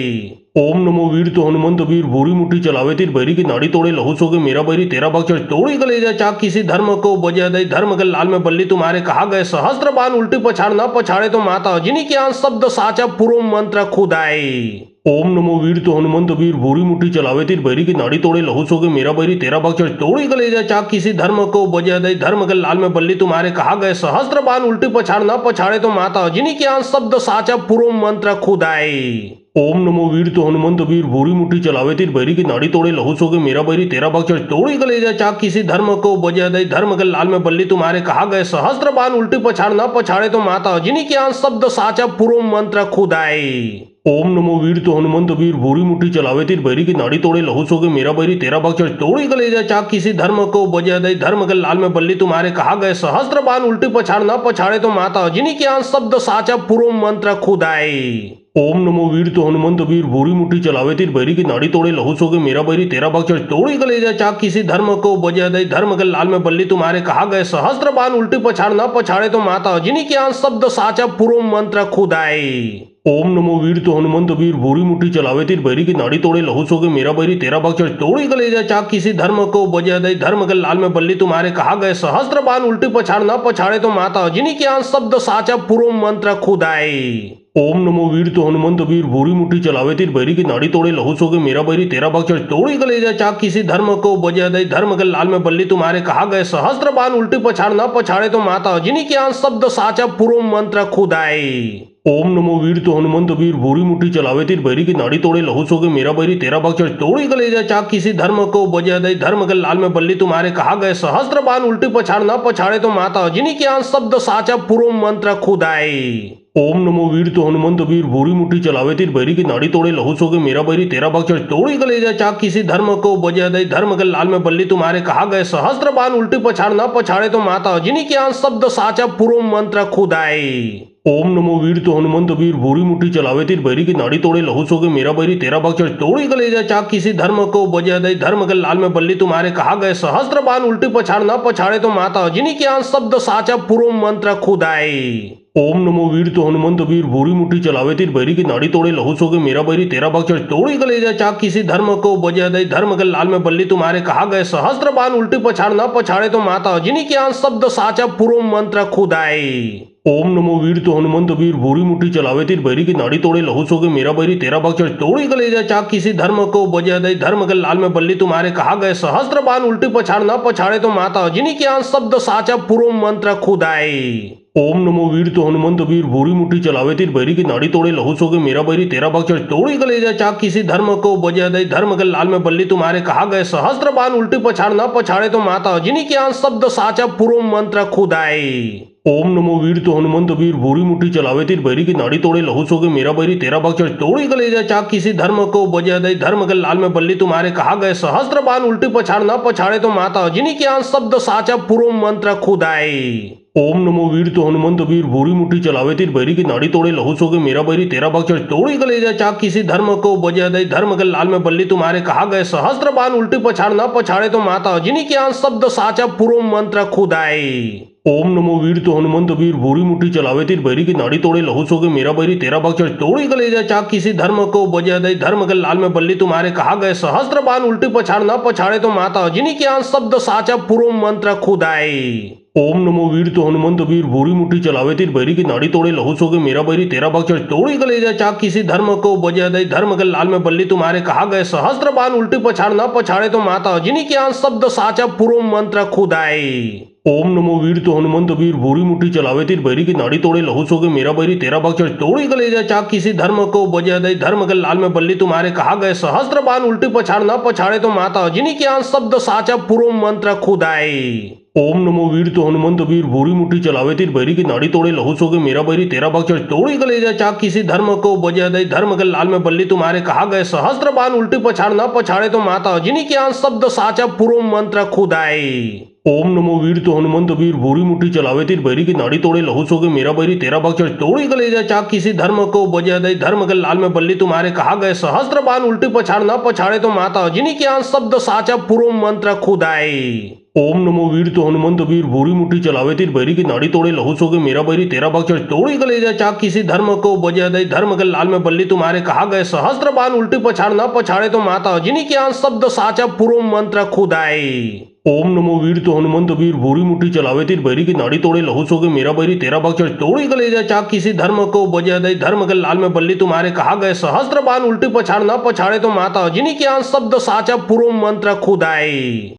ओम नमो वीर तो हनुमंत वीर भूरी मुट्ठी चलावे तीर बैरी की नाड़ी तोड़े लहू सोगे मेरा बैरी तेरा भक्षण तोड़ी कलेजा चाक किसी धर्म को बजा दे धर्म के लाल में बल्ली तुम्हारे कहा गए सहस्त्र बाण उल्टी पछाड़ ना पछाड़े तो माता जिनी के आन शब्द साचा पूर्व मंत्र खुद आए। ओम नमो वीर तो हनुमंत वीर भूरी मुट्ठी चलावे तीर बैरी की नाड़ी तोड़े लहू सोगे मेरा बैरी तेरा भक्षण तोड़ी कलेजा चाक किसी धर्म को बजा दे धर्म के लाल में बल्ली तुम्हारे कहा गए सहस्त्र बाण उल्टी पछाड़ ना पछाड़े तो माता जिनी के आन शब्द साचा पूर्व मंत्र खुद आए। ओम नमो वीर तो हनुमंत वीर भूरी मुट्ठी चलावे तीर बैरी की नाड़ी तोड़े लहू सोगे मेरा बैरी तेरा भक्षण तोड़ी कलेजा चाक किसी धर्म को बजा दे धर्म के लाल में बल्ली तुम्हारे कहा गए सहस्त्र बाण उल्टी पछाड़ ना पछाड़े तो माता जिनी के आन शब्द साचा पूर्व मंत्र खुद आए। ओम नमो वीर तो हनुमंत वीर भूरी मुट्ठी चलावे तीर बैरी की नाड़ी तोड़े लहू सोगे मेरा बैरी तेरा भक्षण तोड़ी कलेजा चाक किसी धर्म को बजा दे धर्म के लाल में बल्ली तुम्हारे कहा गए सहस्त्र बाण उल्टी पछाड़ ना पछाड़े तो माता जिनी के आन शब्द साचा पूर्व मंत्र खुद आए। ओम नमो वीर तो हनुमंत वीर भूरी मुट्ठी चलावे तीर बैरी की नाड़ी तोड़े लहू सोगे मेरा बैरी तेरा भक्षण तोड़ी कलेजा चाक किसी धर्म को बजा दे धर्म के लाल में बल्ली तुम्हारे कहा गए सहस्त्र बाण उल्टी पछाड़ ना पछाड़े तो माता जिनी के आन शब्द साचा पूर्व मंत्र खुद आए। ओम नमो वीर तो हनुमंत वीर भूरी मुट्ठी चलावे तीर बैरी की नाड़ी तोड़े लहू सोगे मेरा बैरी तेरा भक्षण तोड़ी कलेजा चाक किसी धर्म को बजा दे धर्म के लाल में बल्ली तुम्हारे कहा गए सहस्त्र बाण उल्टी पछाड़ ना पछाड़े तो माता जिनी के आन शब्द साचा पूर्व मंत्र खुद आए। ओम नमो वीर तो हनुमंत वीर भूरी मुट्ठी चलावे तीर बैरी की नाड़ी तोड़े लहू सोगे मेरा बैरी तेरा भक्षण तोड़ी कलेजा चाक किसी धर्म को बजा दे धर्म के लाल में बल्ली तुम्हारे कहा गए सहस्त्र बाण उल्टी पछाड़ ना पछाड़े तो माता जिनी के आन शब्द साचा पूर्व मंत्र खुद आए। ओम नमो वीर तो हनुमंत वीर भूरी मुट्ठी चलावे तीर बैरी की नाड़ी तोड़े लहू सोगे मेरा बैरी तेरा भक्षण तोड़ी कलेजा चाक किसी धर्म को बजा दे धर्म के लाल में बल्ली तुम्हारे कहा गए सहस्त्र बाण उल्टी पछाड़ ना पछाड़े तो माता जिनी के आन शब्द साचा पूर्व मंत्र खुद आए। ओम नमो वीर तो हनुमंत वीर भूरी मुट्ठी चलावे तीर बैरी की नाड़ी तोड़े लहू सोगे मेरा बैरी तेरा भक्षण तोड़ी कलेजा चाक किसी धर्म को बजा दे धर्म के लाल में बल्ली तुम्हारे कहा गए सहस्त्र बाण उल्टी पछाड़ ना पछाड़े तो माता जिनी के आन शब्द साचा पूर्व मंत्र खुद आए। ओम नमो वीर तो हनुमंत वीर भूरी मुट्ठी चलावे तीर बैरी की नाड़ी तोड़े लहू सोगे मेरा बैरी तेरा भक्षण तोड़ी कलेजा चाक किसी धर्म को बजा दे धर्म के लाल में बल्ली तुम्हारे कहा गए सहस्त्र बाण उल्टी पछाड़ ना पछाड़े तो माता जिनी के आन शब्द साचा पूर्व मंत्र खुद आए। ओम नमो वीर तो हनुमंत वीर भूरी मुट्ठी चलावे तीर बैरी की नाड़ी तोड़े लहू सोगे मेरा बैरी तेरा भक्षण तोड़ी कलेजा चाक किसी धर्म को बजा दे धर्म के लाल में बल्ली तुम्हारे कहा गए सहस्त्र बाण उल्टी पछाड़ ना पछाड़े तो माता जिनी के आन शब्द साचा पूर्व मंत्र खुद आए। ओम नमो वीर तो हनुमंत वीर भूरी मुट्ठी चलावे तीर बैरी की नाड़ी तोड़े लहू सोगे मेरा बैरी तेरा भक्षण तोड़ी कलेजा चाक किसी धर्म को बजा दे धर्म के लाल में बल्ली तुम्हारे कहा गए सहस्त्र बाण उल्टी पछाड़ ना पछाड़े तो माता जिनी के आन शब्द साचा पूर्व मंत्र खुद आए। ओम नमो वीर तो हनुमंत वीर भूरी मुट्ठी चलावे तीर बैरी की नाड़ी तोड़े लहू सोगे मेरा बैरी तेरा भक्षण तोड़ी कलेजा चाक किसी धर्म को बजा दे धर्म के लाल में बल्ली तुम्हारे कहा गए सहस्त्र बाण उल्टी पछाड़ ना पछाड़े तो माता जिनी के आन शब्द साचा पूर्व मंत्र खुद आए। ओम नमो वीर तो हनुमंत वीर भूरी मुट्ठी चलावे तीर बैरी की नाड़ी तोड़े लहू सोगे मेरा बैरी तेरा भक्षण तोड़ी कलेजा चाक किसी धर्म को बजा दे धर्म के लाल में बल्ली तुम्हारे कहा गए सहस्त्र बाण उल्टी पछाड़ ना पछाड़े तो माता जिनी के आन शब्द साचा पूर्व मंत्र खुद आए। ओम नमो वीर तो हनुमंत वीर भूरी मुट्ठी चलावे तीर बैरी की नाड़ी तोड़े लहू सोगे मेरा बैरी तेरा भक्षण तोड़ी कलेजा चाक किसी धर्म को बजा दे धर्म के लाल में बल्ली तुम्हारे कहा गए सहस्त्र बाण उल्टी पछाड़ ना पछाड़े तो माता जिनी के आन शब्द साचा पूर्व मंत्र खुद आए। ओम नमो वीर तो हनुमंत वीर भूरी मुट्ठी चलावे तीर बैरी की नाड़ी तोड़े लहू सोगे मेरा बैरी तेरा भक्षण तोड़ी कलेजा चाक किसी धर्म को बजा दे धर्म के लाल में बल्ली तुम्हारे कहा गए सहस्त्र बाण उल्टी पछाड़ ना पछाड़े तो माता जिनी के आन शब्द साचा पूर्व मंत्र खुद आए। ओम नमो वीर तो हनुमंत वीर भूरी मुट्ठी चलावे तीर बैरी की नाड़ी तोड़े लहू सोगे मेरा बैरी तेरा भक्षण तोड़ी कलेजा चाक किसी धर्म को बजा दे धर्म के लाल में बल्ली तुम्हारे कहा गए सहस्त्र बाण उल्टी पछाड़ ना पछाड़े तो माता जिनी के आन शब्द साचा पूर्व मंत्र खुद आए। ओम नमो वीर तो हनुमंत वीर भूरी मुट्ठी चलावे तीर बैरी की नाड़ी तोड़े लहू सोगे मेरा बैरी तेरा भक्षण तोड़ी कलेजा चाक किसी धर्म को बजा दे धर्म के लाल में बल्ली तुम्हारे कहा गए सहस्त्र बाण उल्टी पछाड़ ना पछाड़े तो माता जिनी के आन शब्द साचा पूर्व मंत्र खुद आए। ओम नमो वीर तो हनुमंत वीर भूरी मुट्ठी चलावे तीर बैरी की नाड़ी तोड़े लहू सोगे मेरा बैरी तेरा भाग चढ़ तोड़ी कलेजा चाक किसी धर्म को बजा दे धर्म के लाल में बल्ली तुम्हारे कहा गए सहस्त्र बाण उल्टी पछाड़ ना पछाड़े तो माता अजनी के आन शब्द साचा पूर्व मंत्र खुद आए। ओम नमो वीर तो हनुमंत वीर भूरी मुट्ठी चलावे तीर बैरी की नाड़ी तोड़े लहू सोगे मेरा बैरी तेरा भाग चढ़ तोड़ी कलेजा चाक किसी धर्म को बजा दे धर्म के लाल में बल्ली तुम्हारे कहा गए सहस्त्र बाण उल्टी पछाड़ ना पछाड़े तो माता अजनी के आन शब्द साचा पूर्व मंत्र खुद आए। ओम नमो वीर तो हनुमंत वीर भूरी मुट्ठी चलावे तीर बैरी की नाड़ी तोड़े लहू सोगे मेरा बैरी तेरा भाग चढ़ तोड़ी कलेजा चाक किसी धर्म को बजा दे धर्म के लाल में बल्ली तुम्हारे कहा गए सहस्त्र बाण उल्टी पछाड़ ना पछाड़े तो माता अजनी के आन शब्द साचा पूर्व मंत्र खुद आए। ओम नमो वीर तो हनुमंत वीर भूरी मुट्ठी चलावे तीर बैरी की नाड़ी तोड़े लहू सोगे मेरा बैरी तेरा भाग चढ़ तोड़ी कलेजा चाक किसी धर्म को बजा दे धर्म के लाल में बल्ली तुम्हारे कहा गए सहस्त्र बाण उल्टी पछाड़ ना पछाड़े तो माता अजनी के आन शब्द साचा पूर्व मंत्र खुद आए।